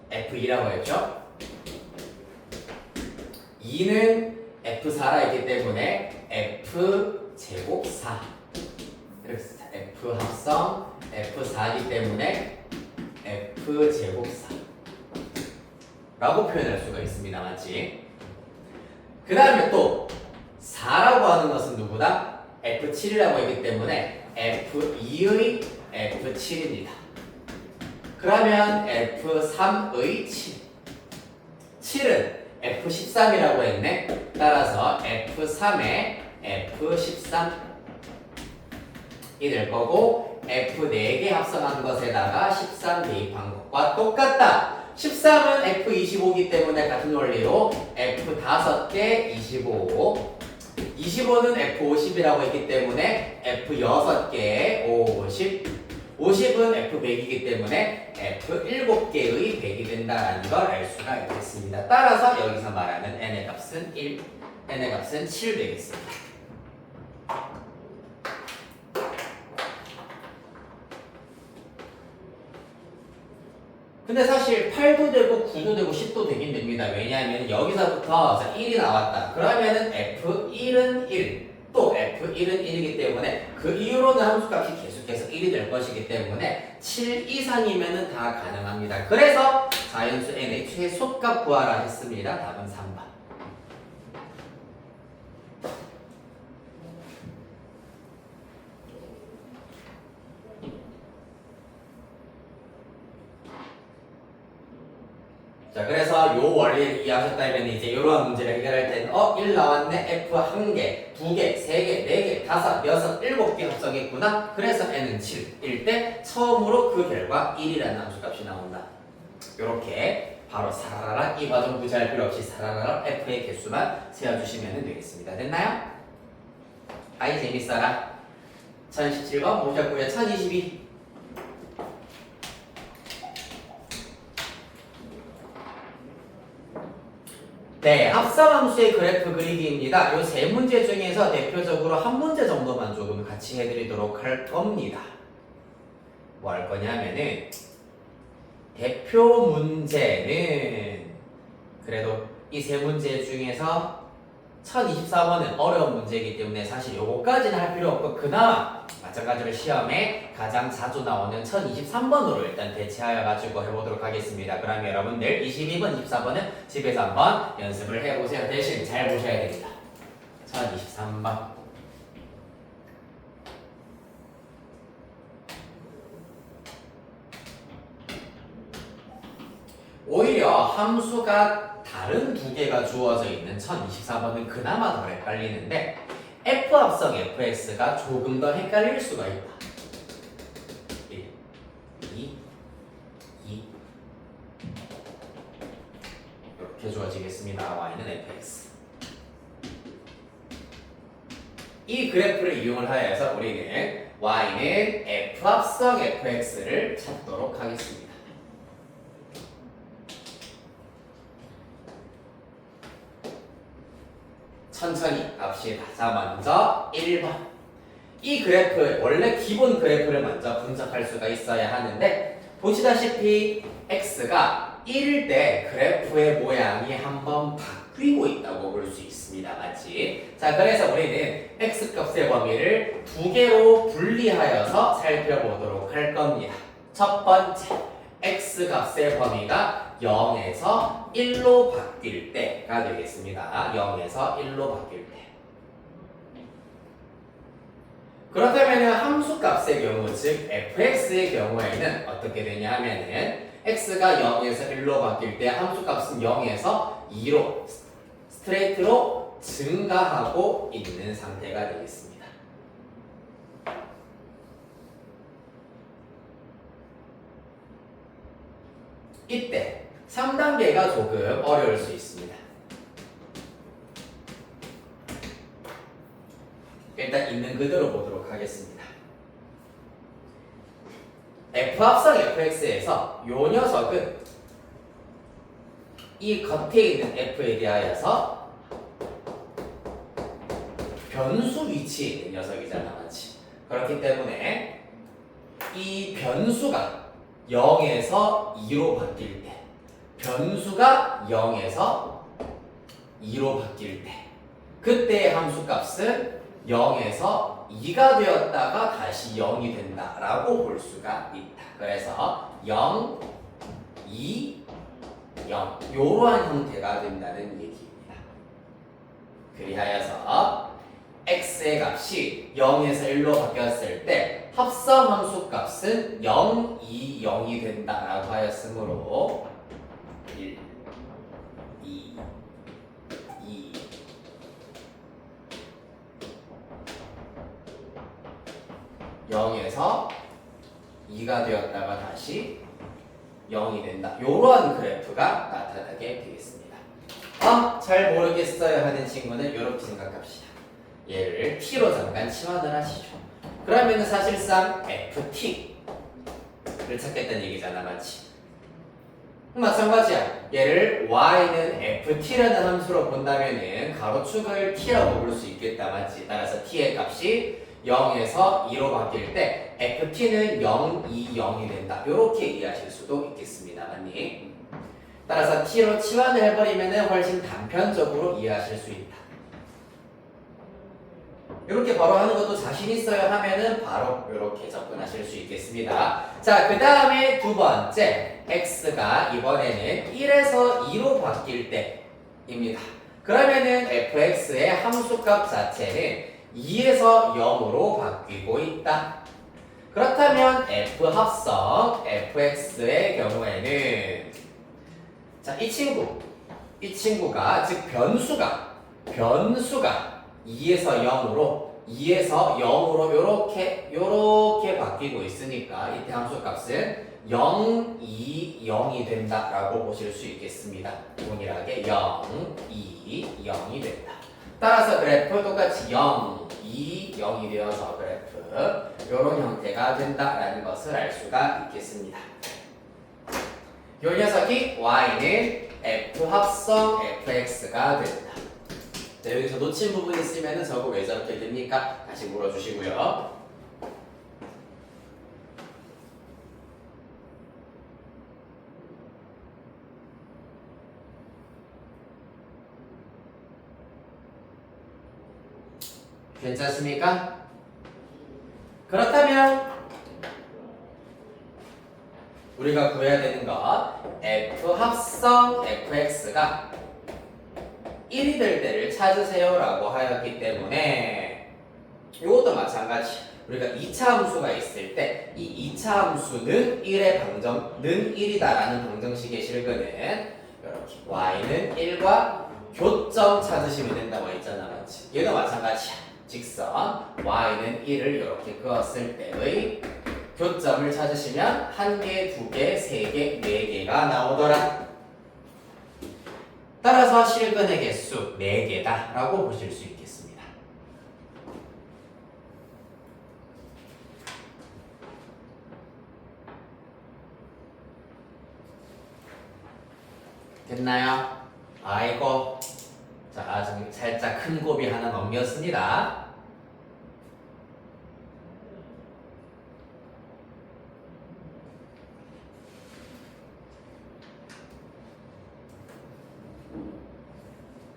F2라고 했죠? 2는 F4라 했기 때문에 F 제곱 4 이렇게 쓰자. F 합성 F4이기 때문에 F 제곱 4 라고 표현할 수가 있습니다. 맞지? 그 다음에 또 4라고 하는 것은 누구다? F7이라고 했기 때문에 F2의 F7입니다. 그러면 F3의 7. 7은 F13이라고 했네. 따라서 F3의 F13이 될 거고 F 4개 합성한 것에다가 13 대입한 것과 똑같다. 13은 F25이기 때문에 같은 원리로 F5개 25 25는 F50이라고 했기 때문에 F6개의 50 50은 F100이기 때문에 F7개의 100이 된다는 걸 알 수가 있겠습니다. 따라서 여기서 말하는 n의 값은 1, n의 값은 7 되겠습니다. 근데 사실 8도 되고 9도 되고 10도 되긴 됩니다. 왜냐하면 여기서부터 1이 나왔다. 그러면은 F1은 1, 또 F1은 1이기 때문에 그 이후로는 함수값이 계속해서 1이 될 것이기 때문에 7 이상이면은 다 가능합니다. 그래서 자연수 n의 최소값 구하라 했습니다. 답은 3번. 자, 그래서 요 원리를 이해하셨다면 이제 이러한 문제를 해결할 때는 1 나왔네. F 1개, 2개, 3개, 4개, 5, 6, 7개 합성했구나. 그래서 n은 7일 때 처음으로 그 결과 1이라는 함수값이 나온다. 요렇게 바로 사라라라 이 과정 구제할 필요 없이 사라라라 F의 개수만 세워주시면 되겠습니다. 됐나요? 아이 재밌어라. 1017번 보셨고요. 1022 네, 합성함수의 그래프 그리기입니다. 이 세 문제 중에서 대표적으로 한 문제 정도만 조금 같이 해드리도록 할 겁니다. 뭐 할 거냐면은 대표 문제는 그래도 이 세 문제 중에서 1024번은 어려운 문제이기 때문에 사실 요거까지는 할 필요 없고 그나마 마찬가지로 시험에 가장 자주 나오는 1023번으로 일단 대체하여 가지고 해보도록 하겠습니다. 그럼 여러분들 22번, 24번은 집에서 한번 연습을 해보세요. 대신 잘 보셔야 됩니다. 1023번 오히려 함수가 다른 두 개가 주어져 있는 1024번은 그나마 더 헷갈리는데 F 합성 fx가 조금 더 헷갈릴 수가 있다. 1, 2, 2 이렇게 주어지겠습니다. y는 fx 이 그래프를 이용을 하여서 우리는 y는 F 합성 fx를 찾도록 하겠습니다. 천천히 갑시다. 자, 먼저 1번. 이 그래프, 원래 기본 그래프를 먼저 분석할 수가 있어야 하는데 보시다시피 x가 1일 때 그래프의 모양이 한번 바뀌어요. 바뀌고 있다고 볼 수 있습니다. 맞지? 자, 그래서 우리는 x값의 범위를 두 개로 분리하여서 살펴보도록 할 겁니다. 첫 번째, x값의 범위가 0에서 1로 바뀔 때가 되겠습니다. 0에서 1로 바뀔 때. 그렇다면 함수값의 경우, 즉 fx의 경우에는 어떻게 되냐 하면은 x가 0에서 1로 바뀔 때 함수값은 0에서 2로 스트레이트로 증가하고 있는 상태가 되겠습니다. 이때 3단계가 조금 어려울 수 있습니다. 일단 있는 그대로 보도록 하겠습니다. f합성 fx에서 요 녀석은 이 겉에 있는 f에 대하여서 변수 위치에 있는 녀석이잖아, 맞지? 그렇기 때문에 이 변수가 0에서 2로 바뀔 때, 변수가 0에서 2로 바뀔 때, 그때의 함수값은 0에서 2가 되었다가 다시 0이 된다라고 볼 수가 있다. 그래서 0, 2, 0 이러한 형태가 된다는 얘기입니다. 그리하여서 x의 값이 0에서 1로 바뀌었을 때 합성 함수 값은 0, 2, 0이 된다라고 하였으므로 1, 2, 2 0에서 2가 되었다가 다시 0이 된다. 이러한 그래프가 나타나게 되겠습니다. 잘 모르겠어요 하는 친구는 이렇게 생각합시다. 얘를 t로 잠깐 치환을 하시죠. 그러면 사실상 ft를 찾겠다는 얘기잖아, 맞지? 마찬가지야. 얘를 y는 ft라는 함수로 본다면은 가로축을 t라고 볼 수 있겠다, 맞지? 따라서 t의 값이 0에서 2로 바뀔 때 ft는 0, 2, 0이 된다. 이렇게 이해하실 수도 있겠습니다. 맞니? 따라서 t로 치환을 해버리면 훨씬 단편적으로 이해하실 수 있다. 이렇게 바로 하는 것도 자신 있어요 하면은 바로 이렇게 접근하실 수 있겠습니다. 자, 그 다음에 두 번째, x가 이번에는 1에서 2로 바뀔 때입니다. 그러면은 fx의 함수값 자체는 2에서 0으로 바뀌고 있다. 그렇다면 f 합성 fx의 경우에는 자, 이 친구가 즉 변수가 2에서 0으로 요렇게 바뀌고 있으니까 이때 함수값은 0, 2, 0이 된다라고 보실 수 있겠습니다. 동일하게 0, 2, 0이 된다. 따라서 그래프 똑같이 0, 2, 0이 되어서 그래프 이런 형태가 된다라는 것을 알 수가 있겠습니다. 이 녀석이 y는 f 합성 fx가 된다. 자, 여기서 놓친 부분 있으면 저거 왜 저렇게 됩니까? 다시 물어주시고요. 괜찮습니까? 그렇다면 우리가 구해야 되는 거 f 합성 fx가 1이 될 때를 찾으세요 라고 하였기 때문에 이것도 마찬가지. 우리가 2차 함수가 있을 때 이 2차 함수는 1의 방정는 1이다 라는 방정식의 실근은 이렇게 y는 1과 교점 찾으시면 된다고 했잖아, 맞지? 얘도 마찬가지야. 직선 y는 1을 이렇게 그었을 때의 교점을 찾으시면 1개, 2개, 3개, 4개가 나오더라. 따라서 실근의 개수 4개다 라고 보실 수 있겠습니다. 됐나요? 아이고, 자, 지금 살짝 큰 곱이 하나 넘겼습니다.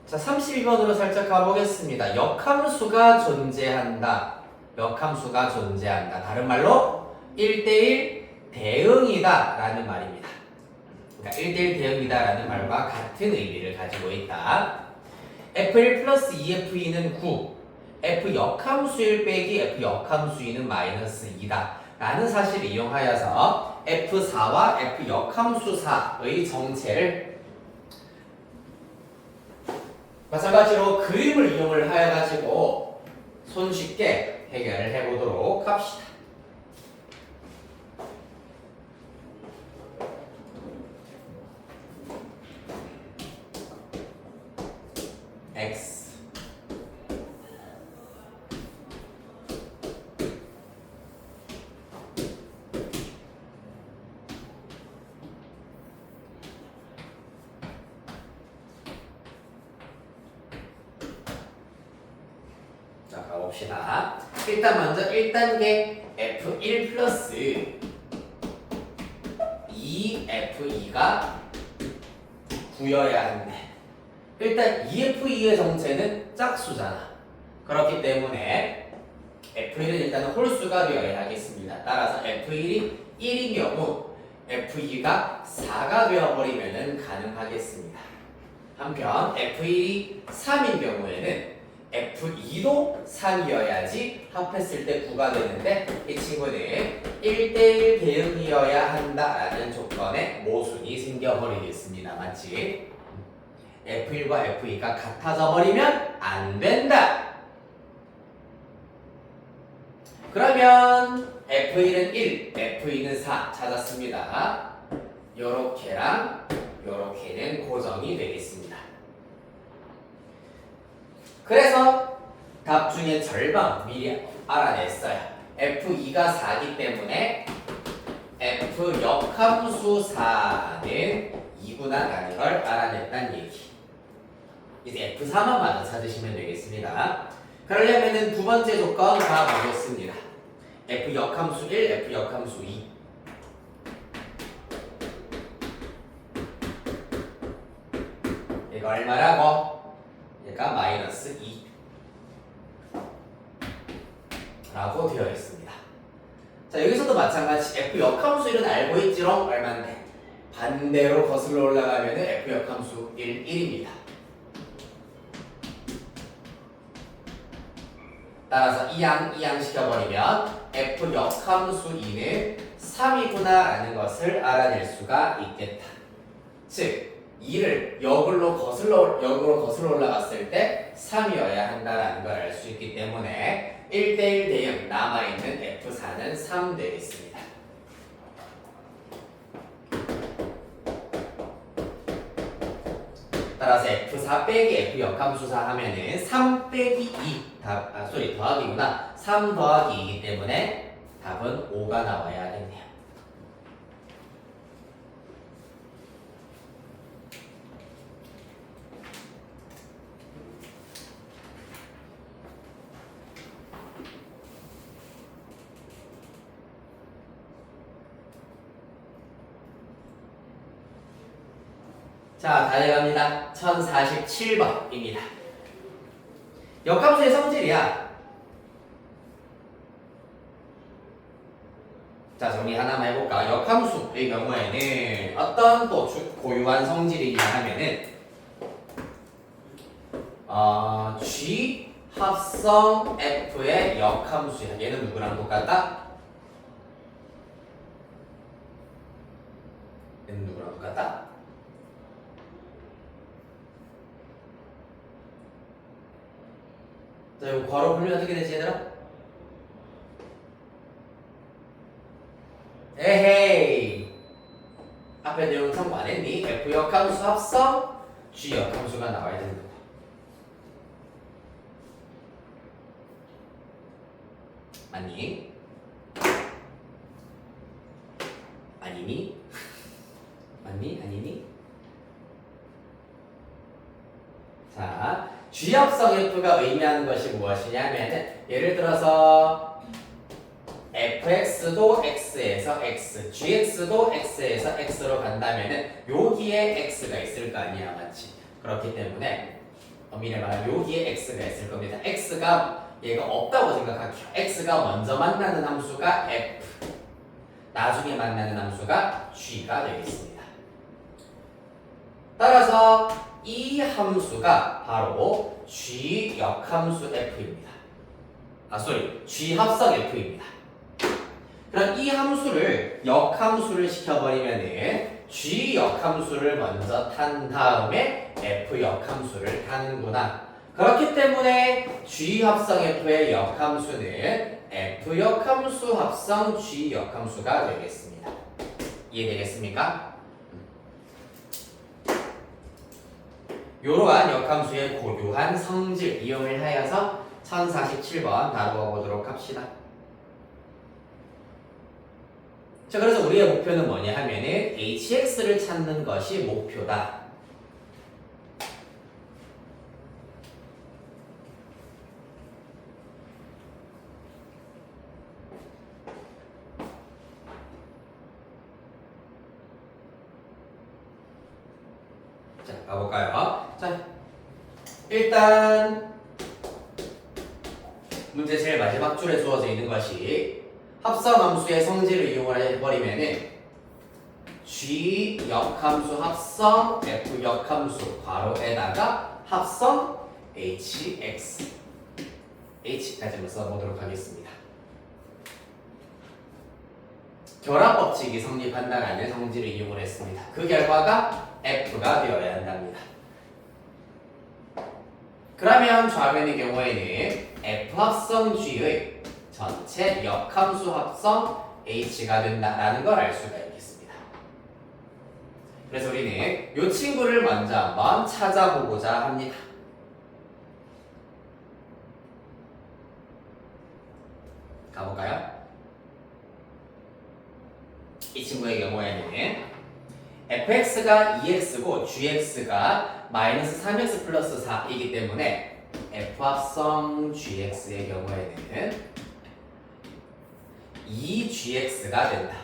자, 32번으로 살짝 가보겠습니다. 역함수가 존재한다. 역함수가 존재한다. 다른 말로 1대1 대응이다 라는 말입니다. 그러니까 1대1 대응이다 라는 말과 같은 의미를 가지고 있다. F1 플러스 2F2는 9, F 역함수 1 빼기 F 역함수 2는 마이너스 2다 라는 사실을 이용하여서 F4와 F 역함수 4의 정체를 마찬가지로 그림을 이용을 하여 가지고 손쉽게 해결을 해보도록 합시다. X 자, 가봅시다. 일단 먼저 1단계 F1 플러스 2F2가 9여야 하는데 일단 2F2의 정체는 짝수잖아. 그렇기 때문에 F1은 일단은 홀수가 되어야 하겠습니다. 따라서 F1이 1인 경우 F2가 4가 되어버리면 가능하겠습니다. 한편 F1이 3인 경우에는 F2도 3이어야지 합했을 때 9가 되는데 이 친구는 1대1 대응이어야 한다라는 조건에 모순이 생겨버리겠습니다. 맞지? F1과 F2가 같아져 버리면 안 된다. 그러면 F1은 1, F2는 4 찾았습니다. 요렇게랑 요렇게는 고정이 되겠습니다. 그래서 답 중에 절반 미리 알아냈어요. F2가 4기 때문에 F 역함수 4는 2구나 라는 걸 알아냈다는 얘기. 이제 F4만 맞아 찾으시면 되겠습니다. 그러려면은 두 번째 조건 가보겠습니다. F 역함수 1, F 역함수 2. 이거 얼마라고? 얘가 마이너스 2 라고 되어 있습니다. 자, 여기서도 마찬가지 F 역함수 1은 알고 있지롱? 얼마인데? 반대로 거슬러 올라가면 F 역함수 1, 1입니다. 따라서 이양 시켜버리면 F 역함수 2는 3이구나 라는 것을 알아낼 수가 있겠다. 즉 2를 역으로 거슬러 올라갔을 때 3이어야 한다라는 걸 알 수 있기 때문에 1대1 대응 남아있는 F4는 3 되겠습니다. 따라서 F4 빼기 F 역함수 4 하면은 3 빼기 2 더하기구나. 3 더하기 2이기 때문에 답은 5가 나와야 하겠네요. 자, 다 돼갑니다. 1047번입니다. 역함수의 성질이야. 자, 정리 하나만 해볼까? 역함수의 경우에는 어떤 또 고유한 성질이냐 하면은 G 합성 F의 역함수야. 얘는 누구랑 똑같다? 얘는 누구랑 똑같다? 자, 이거 괄호 풀면 어떻게 되지, 얘들아? 에헤이! 앞에 내용 참고 안 했니? F 역함수 합성 G 역함수가 나와야 되는 거다. 맞니? 아니니? 맞니? 아니니? 자, G합성 F가 의미하는 것이 무엇이냐면 예를 들어서 fx도 x에서 x, gx도 x에서 x로 간다면은 여기에 x가 있을 거 아니야, 맞지? 그렇기 때문에 엄밀히 말하면 여기에 x가 있을 겁니다. x가 얘가 없다고 생각할게요. x가 먼저 만나는 함수가 f, 나중에 만나는 함수가 g가 되겠습니다. 따라서 이 함수가 바로 g 역함수 f입니다. g 합성 f입니다. 그럼 이 함수를 역함수를 시켜버리면은 g 역함수를 먼저 탄 다음에 f 역함수를 타는구나. 그렇기 때문에 g 합성 f의 역함수는 f 역함수 합성 g 역함수가 되겠습니다. 이해되겠습니까? 이러한 역함수의 고유한 성질 이용을 하여서 1047번 다루어 보도록 합시다. 자, 그래서 우리의 목표는 뭐냐 하면은 hx를 찾는 것이 목표다. 자, 가볼까요? 자, 일단 문제 제일 마지막 줄에 주어져 있는 것이 합성함수의 성질을 이용을 해버리면은 g 역함수 합성 f 역함수 괄호에다가 합성 hx h까지만 써보도록 하겠습니다. 결합 법칙이 성립한다라는 성질을 이용을 했습니다. 그 결과가 f가 되어야 한답니다. 그러면 좌변의 경우에는 f 합성 g의 전체 역함수 합성 h가 된다라는 걸 알 수가 있겠습니다. 그래서 우리는 이 친구를 먼저 한번 찾아보고자 합니다. 가볼까요? 이 친구의 경우에는 fx가 2x고 gx가 마이너스 3x 플러스 4이기 때문에 f 합성 gx의 경우에는 2gx가 된다.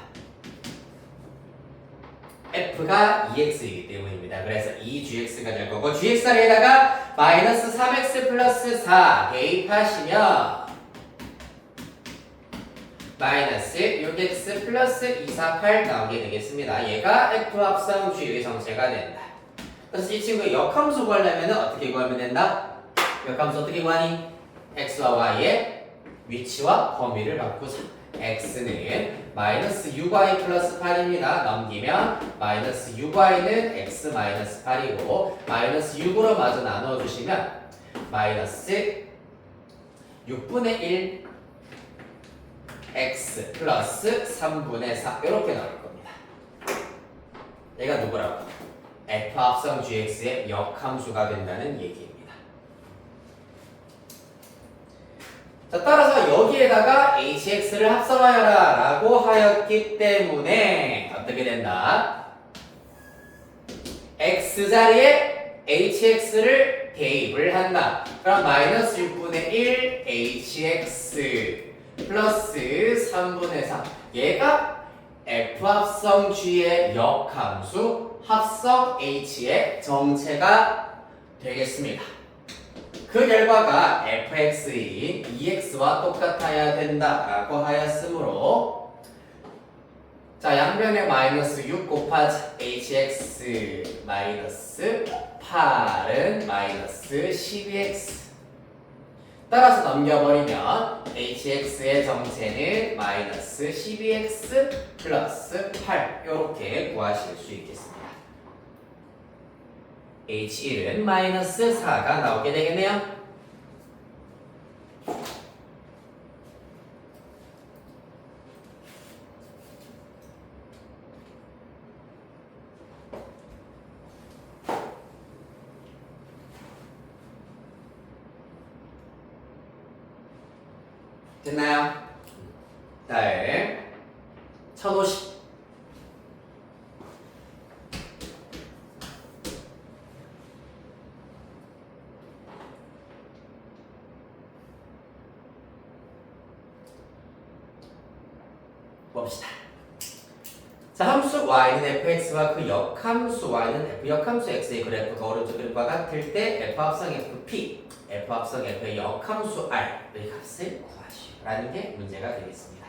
f가 2x이기 때문입니다. 그래서 2gx가 될 거고 gx에다가 마이너스 3x 플러스 4 대입하시면 마이너스 6x 플러스 248 나오게 되겠습니다. 얘가 f 합성 g의 정체가 된다. 그래서 이 친구의 역함수 구하려면 어떻게 구하면 된다? 역함수 어떻게 구하니? x와 y의 위치와 범위를 바꾸자. x는 마이너스 6y 플러스 8입니다. 넘기면 마이너스 6y는 x 마이너스 8이고 마이너스 6으로 마저 나누어주시면 마이너스 6분의 1 x 플러스 3분의 4 이렇게 나올 겁니다. 얘가 누구라고? f 합성 gx의 역함수가 된다는 얘기입니다. 자, 따라서 여기에다가 hx를 합성하여라 라고 하였기 때문에 어떻게 된다? x 자리에 hx를 대입을 한다. 그럼 마이너스 6분의 1 hx 플러스 3분의 4 얘가 f 합성 g의 역함수 합성 h의 정체가 되겠습니다. 그 결과가 fx인 2x와 똑같아야 된다라고 하였으므로 자, 양변에 마이너스 6 곱하기 hx 마이너스 8은 마이너스 12x 따라서 넘겨버리면 hx의 정체는 마이너스 12x 플러스 8 이렇게 구하실 수 있겠습니다. h1은 마이너스 4가 나오게 되겠네요. 됐나요? 다음 1050 봅시다. 자, 함수 y는 fx와 그 역함수 y는 f 역함수 x의 그래프가 오른쪽 그림과 같을 때 f 합성 fp, f 합성 f의 역함수 r의 값을 구하시오라는 게 문제가 되겠습니다.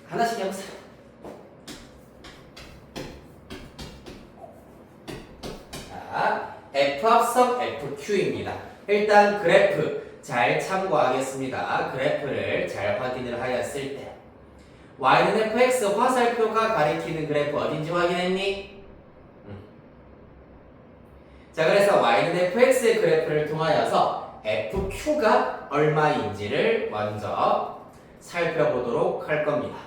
하나씩 해보세요. 자, f 합성 fq입니다. 일단 그래프 잘 참고하겠습니다. 그래프를 잘 확인을 하였을 때 y는 fx 화살표가 가리키는 그래프 어딘지 확인했니? 자, 그래서 y는 fx의 그래프를 통하여서 fq가 얼마인지를 먼저 살펴보도록 할 겁니다.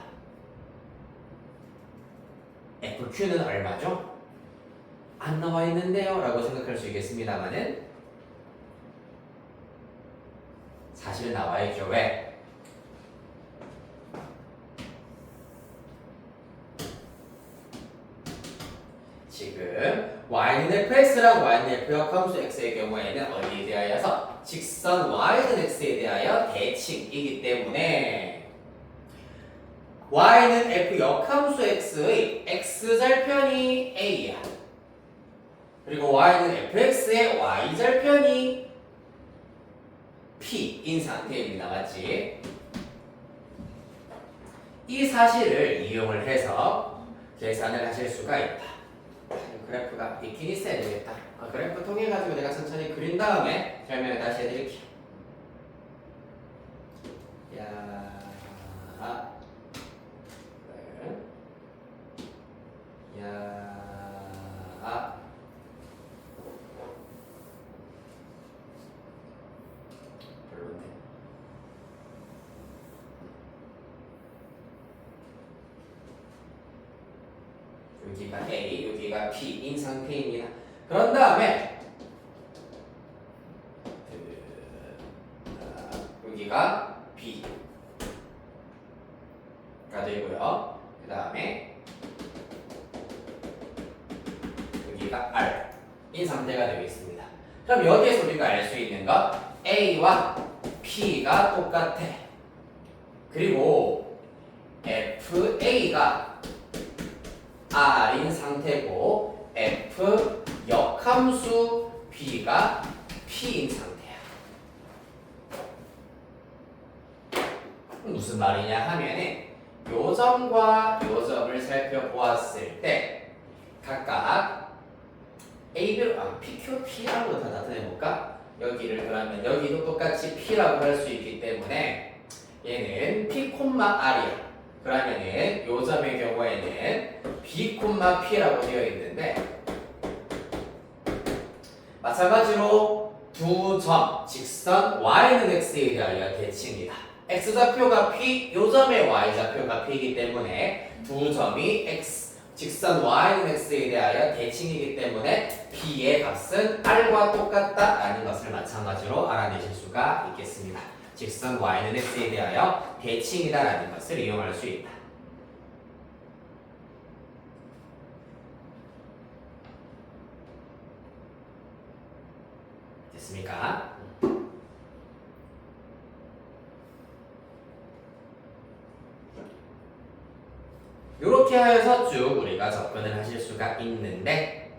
fq는 얼마죠? 안 나와 있는데요? 라고 생각할 수 있겠습니다만은 사실 나와 있죠. 왜? 지금 y는 fx랑 y는 f 역함수 x의 경우에는 어디에 대하여서 직선 y는 x에 대하여 대칭이기 때문에 y는 f 역함수 x의 x절편이 a야. 그리고 y는 fx의 y절편이 p인 상태입니다. 맞지? 이 사실을 이용을 해서 계산을 하실 수가 있다. 그래프가 있긴 있어야 되겠다. 그래프 통해 가지고 내가 천천히 그린 다음에 설명을 다시 해드릴게요. 별론데. 여기가 A, 여기가 P인 상태입니다. 그런 다음에 여기가 B가 되고요. 그 다음에 여기가 R인 상태가 되겠습니다. 그럼 여기에서 우리가 알 수 있는 거 A와 P가 똑같아. 그리고 FA가 R인 상태고 F 역함수 B가 P인 상태야. 무슨 말이냐 하면은 요 점과 요 점을 살펴보았을 때 각각 AB로 PQ, P라고 다 나타내볼까? 여기를 그러면 여기도 똑같이 P라고 할 수 있기 때문에 얘는 P, R이야. 그러면은 요 점의 경우에는 B, P라고 되어 있는데 마찬가지로 두 점, 직선 y는 x에 대하여 대칭이다. x좌표가 P, 요 점의 y좌표가 P이기 때문에 두 점이 x, 직선 y는 x에 대하여 대칭이기 때문에 P의 값은 R과 똑같다라는 것을 마찬가지로 알아내실 수가 있겠습니다. 직선 y는 x에 대하여 대칭이다라는 것을 이용할 수 있다. 됐습니까? 이렇게 하여서 쭉 우리가 접근을 하실 수가 있는데,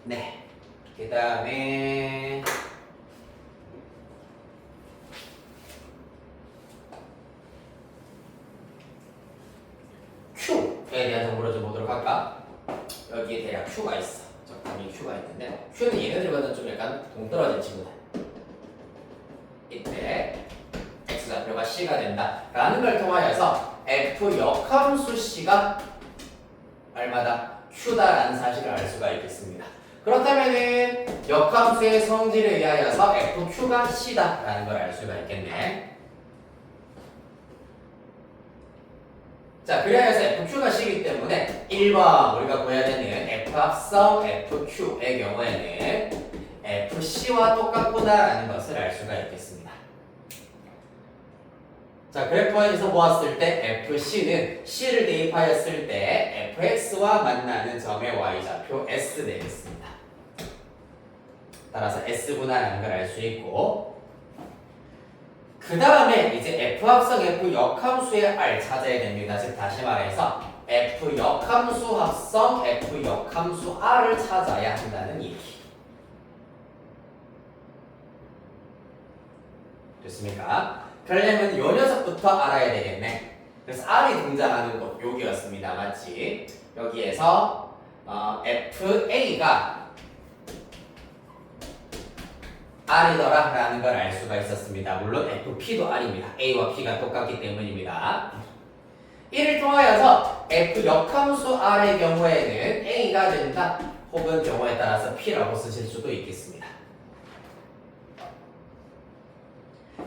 네, 그 다음에 Q에 대한 정보를 좀 보도록 할까? 여기에 대략 Q가 있어. 적당히 Q가 있는데 Q는 얘네들과는 좀 약간 동떨어진 친구들. 이때 X좌표가 C가 된다 라는 걸 통하여서 F 역함수 C가 얼마다? Q다라는 사실을 알 수가 있겠습니다. 그렇다면은 역함수의 성질에 의하여서 FQ가 C다라는 걸 알 수가 있겠네. 자, 그래야 해서 FQ가 C이기 때문에 1번 우리가 구해야 되는 F 합성 FQ의 경우에는 FC와 똑같구나라는 것을 알 수가 있겠습니다. 자, 그래프에서 보았을 때 FC는 C를 대입하였을 때 FX와 만나는 점의 Y좌표 S 되겠습니다. 따라서 S구나라는 걸 알 수 있고, 그 다음에 이제 f 합성 f 역함수의 r 찾아야 됩니다. 즉 다시 말해서 f 역함수 합성 f 역함수 r을 찾아야 한다는 얘기. 됐습니까? 그러려면 요 녀석부터 알아야 되겠네. 그래서 r이 등장하는 곳 여기였습니다. 맞지? 여기에서 fa가 r이더라 라는 걸 알 수가 있었습니다. 물론 fp도 r입니다. a와 p가 똑같기 때문입니다. 이를 통하여서 f 역함수 r의 경우에는 a가 된다 혹은 경우에 따라서 p라고 쓰실 수도 있겠습니다.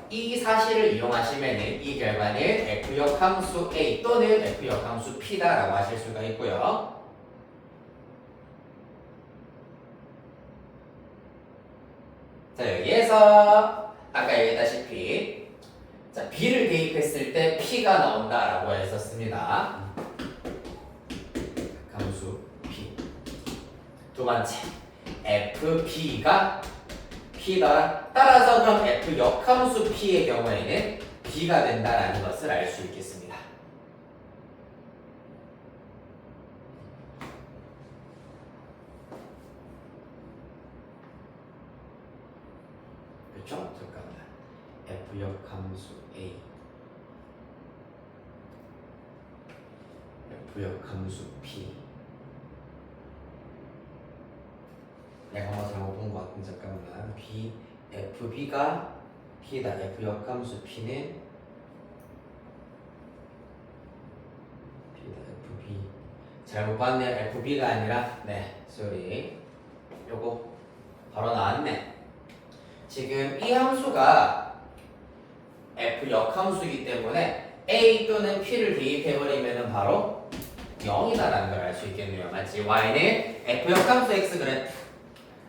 이 사실을 이용하시면 이 결과는 f 역함수 a 또는 f 역함수 p다라고 하실 수가 있고요. 자, 여기에서 아까 얘기했다시피 자, b를 대입했을 때 p가 나온다라고 했었습니다. 함수 p. 두 번째, fp가 p더라. 따라서 그럼 f 역함수 p의 경우에는 b가 된다라는 것을 알 수 있겠습니다. 그렇죠? 잠깐만. f 역함수 a, f 역함수 p. 내가 한번 잘못 본 것 같은데 잠깐만. b fb가 p다. f 역함수 p는 p다. fb 잘못 봤네. fb가 아니라 쏘리. 요거 바로 나왔네. 지금 이 함수가 f 역함수이기 때문에 a 또는 p를 대입해버리면 바로 0이다라는 걸 알 수 있겠네요. 맞지? y는 f 역함수 x 그래프,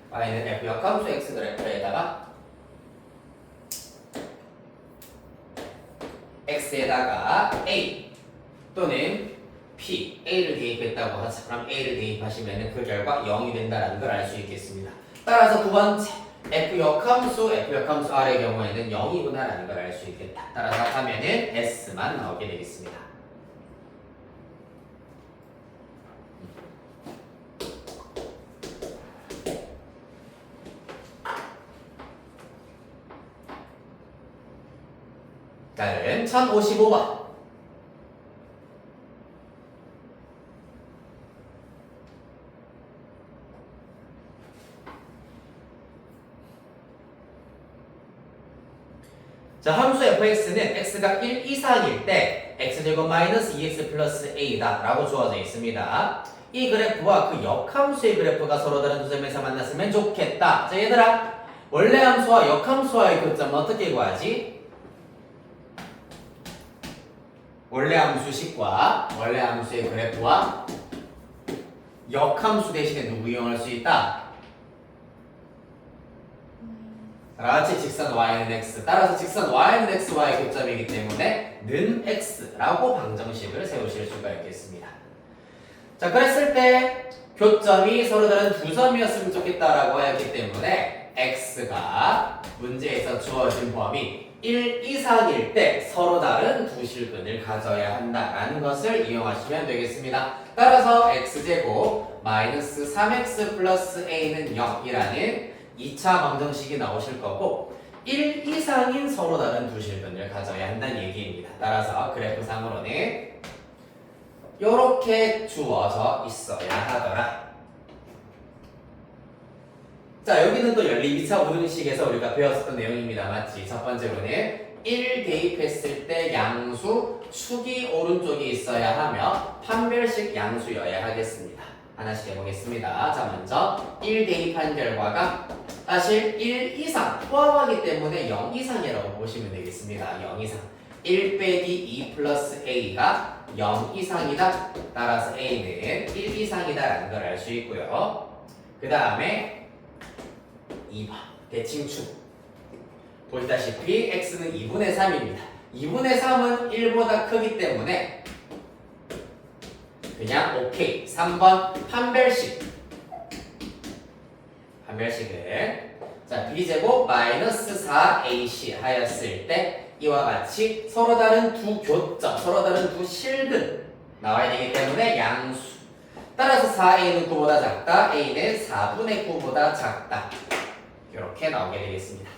y는 f 역함수 x 그래프에다가 x에다가 a 또는 p, a를 대입했다고 하자. 그럼 a를 대입하시면 그 결과 0이 된다라는 걸 알 수 있겠습니다. 따라서 두 번째, f 역함수 r의 경우에는 0이구나라는 걸 알 수 있겠다. 따라서 하면은 s만 나오게 되겠습니다. 다음 1055번. 자, 함수 fx는 x가 1 이상일 때 x제곱 마이너스 2x 플러스 a다 라고 주어져 있습니다. 이 그래프와 그 역함수의 그래프가 서로 다른 두 점에서 만났으면 좋겠다. 자, 얘들아, 원래 함수와 역함수와의 교점은 어떻게 구하지? 원래 함수식과 원래 함수의 그래프와 역함수 대신에 누구 이용할 수 있다? 같이 직선 y는 x. 따라서 직선 y는 x와의 교점이기 때문에 는 x라고 방정식을 세우실 수가 있겠습니다. 자, 그랬을 때 교점이 서로 다른 두 점이었으면 좋겠다라고 했기 때문에 x가 문제에서 주어진 범위 1 이상일 때 서로 다른 두 실근을 가져야 한다라는 것을 이용하시면 되겠습니다. 따라서 x제곱 마이너스 3x 플러스 a는 0이라는 2차 방정식이 나오실 거고 1 이상인 서로 다른 두 실근을 가져야 한다는 얘기입니다. 따라서 그래프상으로는 이렇게 주어져 있어야 하더라. 자, 여기는 또 연립 2차 우등식에서 우리가 배웠었던 내용입니다. 맞지? 첫 번째로는 1 대입했을 때 양수 축이 오른쪽에 있어야 하며 판별식 양수여야 하겠습니다. 하나씩 해보겠습니다. 자, 먼저 1 대입한 결과가 사실 1 이상 포함하기 때문에 0 이상이라고 보시면 되겠습니다. 0 이상. 1 빼기 2 플러스 a가 0 이상이다. 따라서 a는 1 이상이다라는 걸 알 수 있고요. 그 다음에 2번 대칭축. 보시다시피 x는 2분의 3입니다. 2분의 3은 1보다 크기 때문에 그냥 오케이. 3번 판별식. 판별식을 자, b제곱 마이너스 4ac 하였을 때 이와 같이 서로 다른 두 교점, 서로 다른 두 실근 나와야 되기 때문에 양수. 따라서 4a는 9보다 작다, a는 4분의 9보다 작다. 이렇게 나오게 되겠습니다.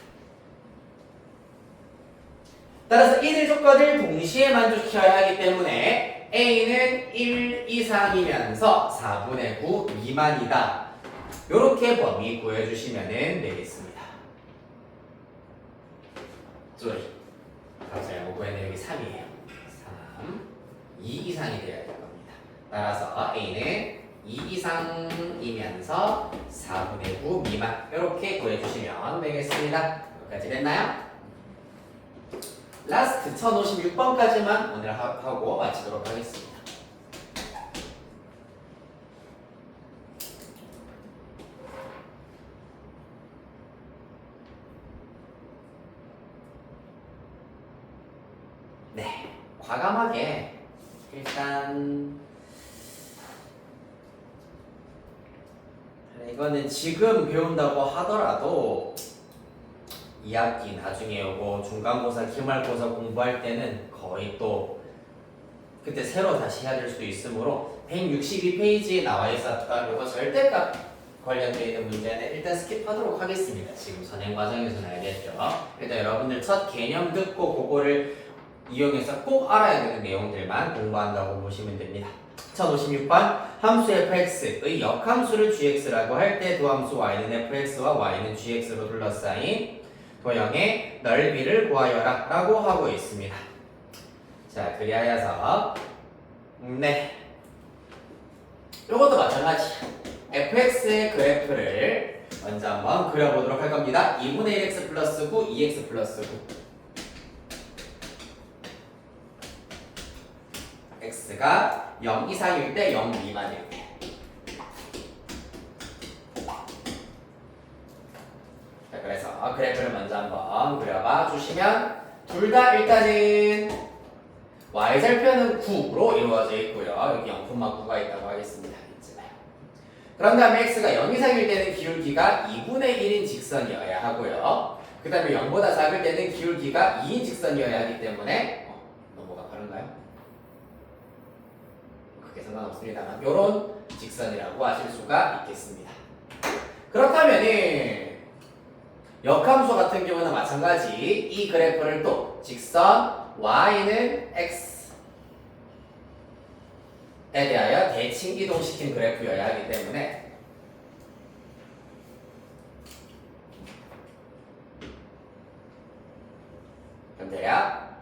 따라서 이들 조건을 동시에 만족시켜야 하기 때문에 a는 1 이상이면서 4분의 9 미만이다. 이렇게 범위 구해주시면 되겠습니다. 쏘리. 잘못 구했네. 여기 3이에요. 3. 2 이상이 되어야 될 겁니다. 따라서 a는 2 이상이면서 4분의 9 미만. 이렇게 구해주시면 되겠습니다. 여기까지 됐나요? 라스트 1056번까지만 오늘 하고 마치도록 하겠습니다. 네, 과감하게 일단 이거는 지금 배운다고 하더라도 2학기 나중에 오고 중간고사, 기말고사 공부할 때는 거의 또 그때 새로 다시 해야 될 수도 있으므로 162페이지에 나와 있었던 이거 절대값 관련되어 있는 문제는 일단 스킵하도록 하겠습니다. 지금 선행 과정에서는 알겠죠? 일단 여러분들 첫 개념 듣고 그거를 이용해서 꼭 알아야 되는 내용들만 공부한다고 보시면 됩니다. 1056번 함수 fx의 역함수를 gx라고 할 때 도함수 y는 fx와 y는 gx로 둘러싸인 도형의 넓이를 구하여라 라고 하고 있습니다. 자, 그리하여서 네, 요것도 마찬가지 fx의 그래프를 먼저 한번 그려보도록 할 겁니다. 2분의 1x 플러스 9, 2x 플러스 9 x가 0 이상일 때 0 미만일 때 자, 그래서 그래프를 먼저 한번 그려봐 주시면 둘 다 일단은 y절편은 9로 이루어져 있고요. 여기 0,9가 있다고 하겠습니다. 이쯤에. 그런 다음에 x가 0 이상일 때는 기울기가 2분의 1인 직선이어야 하고요. 그 다음에 0보다 작을 때는 기울기가 2인 직선이어야 하기 때문에 넘어가 바른가요? 크게 상관없습니다만 이런 직선이라고 하실 수가 있겠습니다. 그렇다면은 역함수 같은 경우는 마찬가지 이 그래프를 또 직선 y는 x에 대하여 대칭 이동시킨 그래프여야 하기 때문에 현재야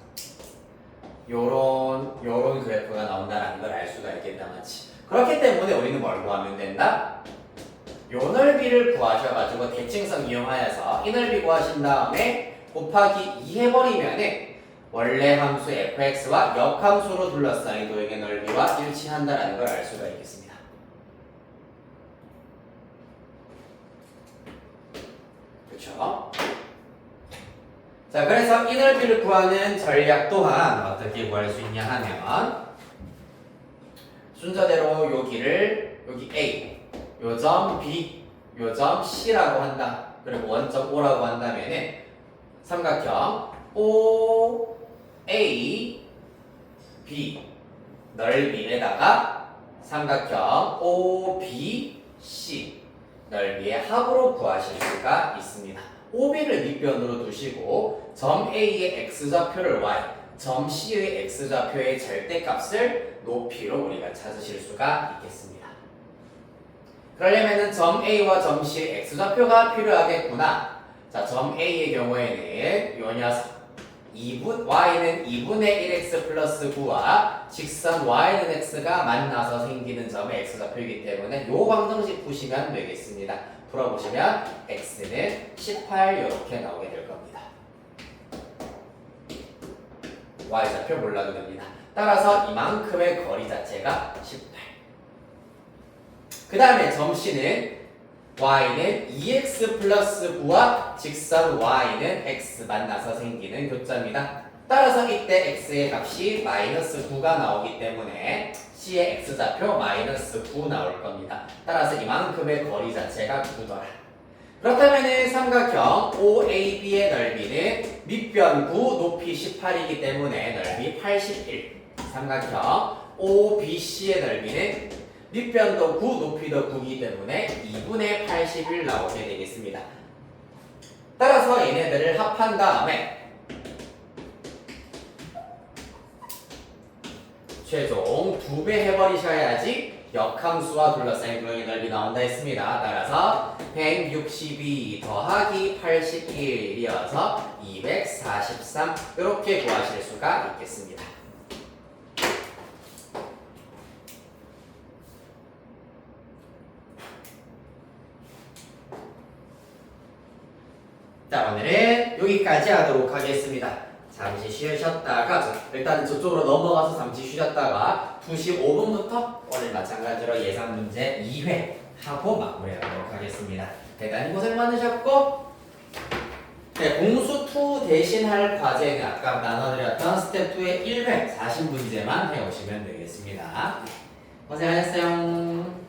요런 그래프가 나온다는 걸 알 수가 있겠다. 마치 그렇기 때문에 우리는 뭘 구하면 된다? 요 넓이를 구하셔가지고 대칭성 이용하여서 이 넓이 구하신 다음에 곱하기 2 해버리면은 원래 함수 fx와 역함수로 둘러싸인 도형의 넓이와 일치한다는 걸 알 수가 있겠습니다. 그렇죠? 자, 그래서 이 넓이를 구하는 전략 또한 어떻게 구할 수 있냐 하면 순서대로 여기를 여기 A, 요점 B, 요점 C라고 한다. 그리고 원점 O라고 한다면은 삼각형 O, A, B 넓이에다가 삼각형 O, B, C 넓이의 합으로 구하실 수가 있습니다. OB를 밑변으로 두시고 점 A의 x좌표를 y, 점 C의 x좌표의 절대값을 높이로 우리가 찾으실 수가 있겠습니다. 그러려면은 점 A와 점 C의 x좌표가 필요하겠구나. 자, 점 A의 경우에는 요 녀석 y는 2분의 1x 플러스 9와 직선 y는 x가 만나서 생기는 점의 x좌표이기 때문에 요 방정식 푸시면 되겠습니다. 풀어보시면 x는 18 이렇게 나오게 될 겁니다. y좌표 몰라도 됩니다. 따라서 이만큼의 거리 자체가 18. 그 다음에 점 C는 y는 2x 플러스 9와 직선 y는 x 만나서 생기는 교점이다. 따라서 이때 x의 값이 마이너스 9가 나오기 때문에 C의 x좌표 마이너스 9 나올 겁니다. 따라서 이만큼의 거리 자체가 9더라. 그렇다면은 삼각형 OAB의 넓이는 밑변 9, 높이 18이기 때문에 넓이 81. 삼각형 OBC의 넓이는 밑변도 9, 높이도 9이기 때문에 2분의 81 나오게 되겠습니다. 따라서 얘네들을 합한 다음에 최종 2배 해버리셔야지 역함수와 둘러싸인 구형의 넓이 나온다 했습니다. 따라서 162 더하기 81이어서 243 이렇게 구하실 수가 있겠습니다. 자, 오늘은 여기까지 하도록 하겠습니다. 잠시 쉬셨다가 일단 저쪽으로 넘어가서 잠시 쉬셨다가 2시 5분부터 오늘 마찬가지로 예상 문제 2회 하고 마무리하도록 하겠습니다. 대단히 고생 많으셨고 네, 공수2 대신 할 과제는 아까 나눠드렸던 스텝 2의 1회 40문제만 해오시면 되겠습니다. 고생하셨어요.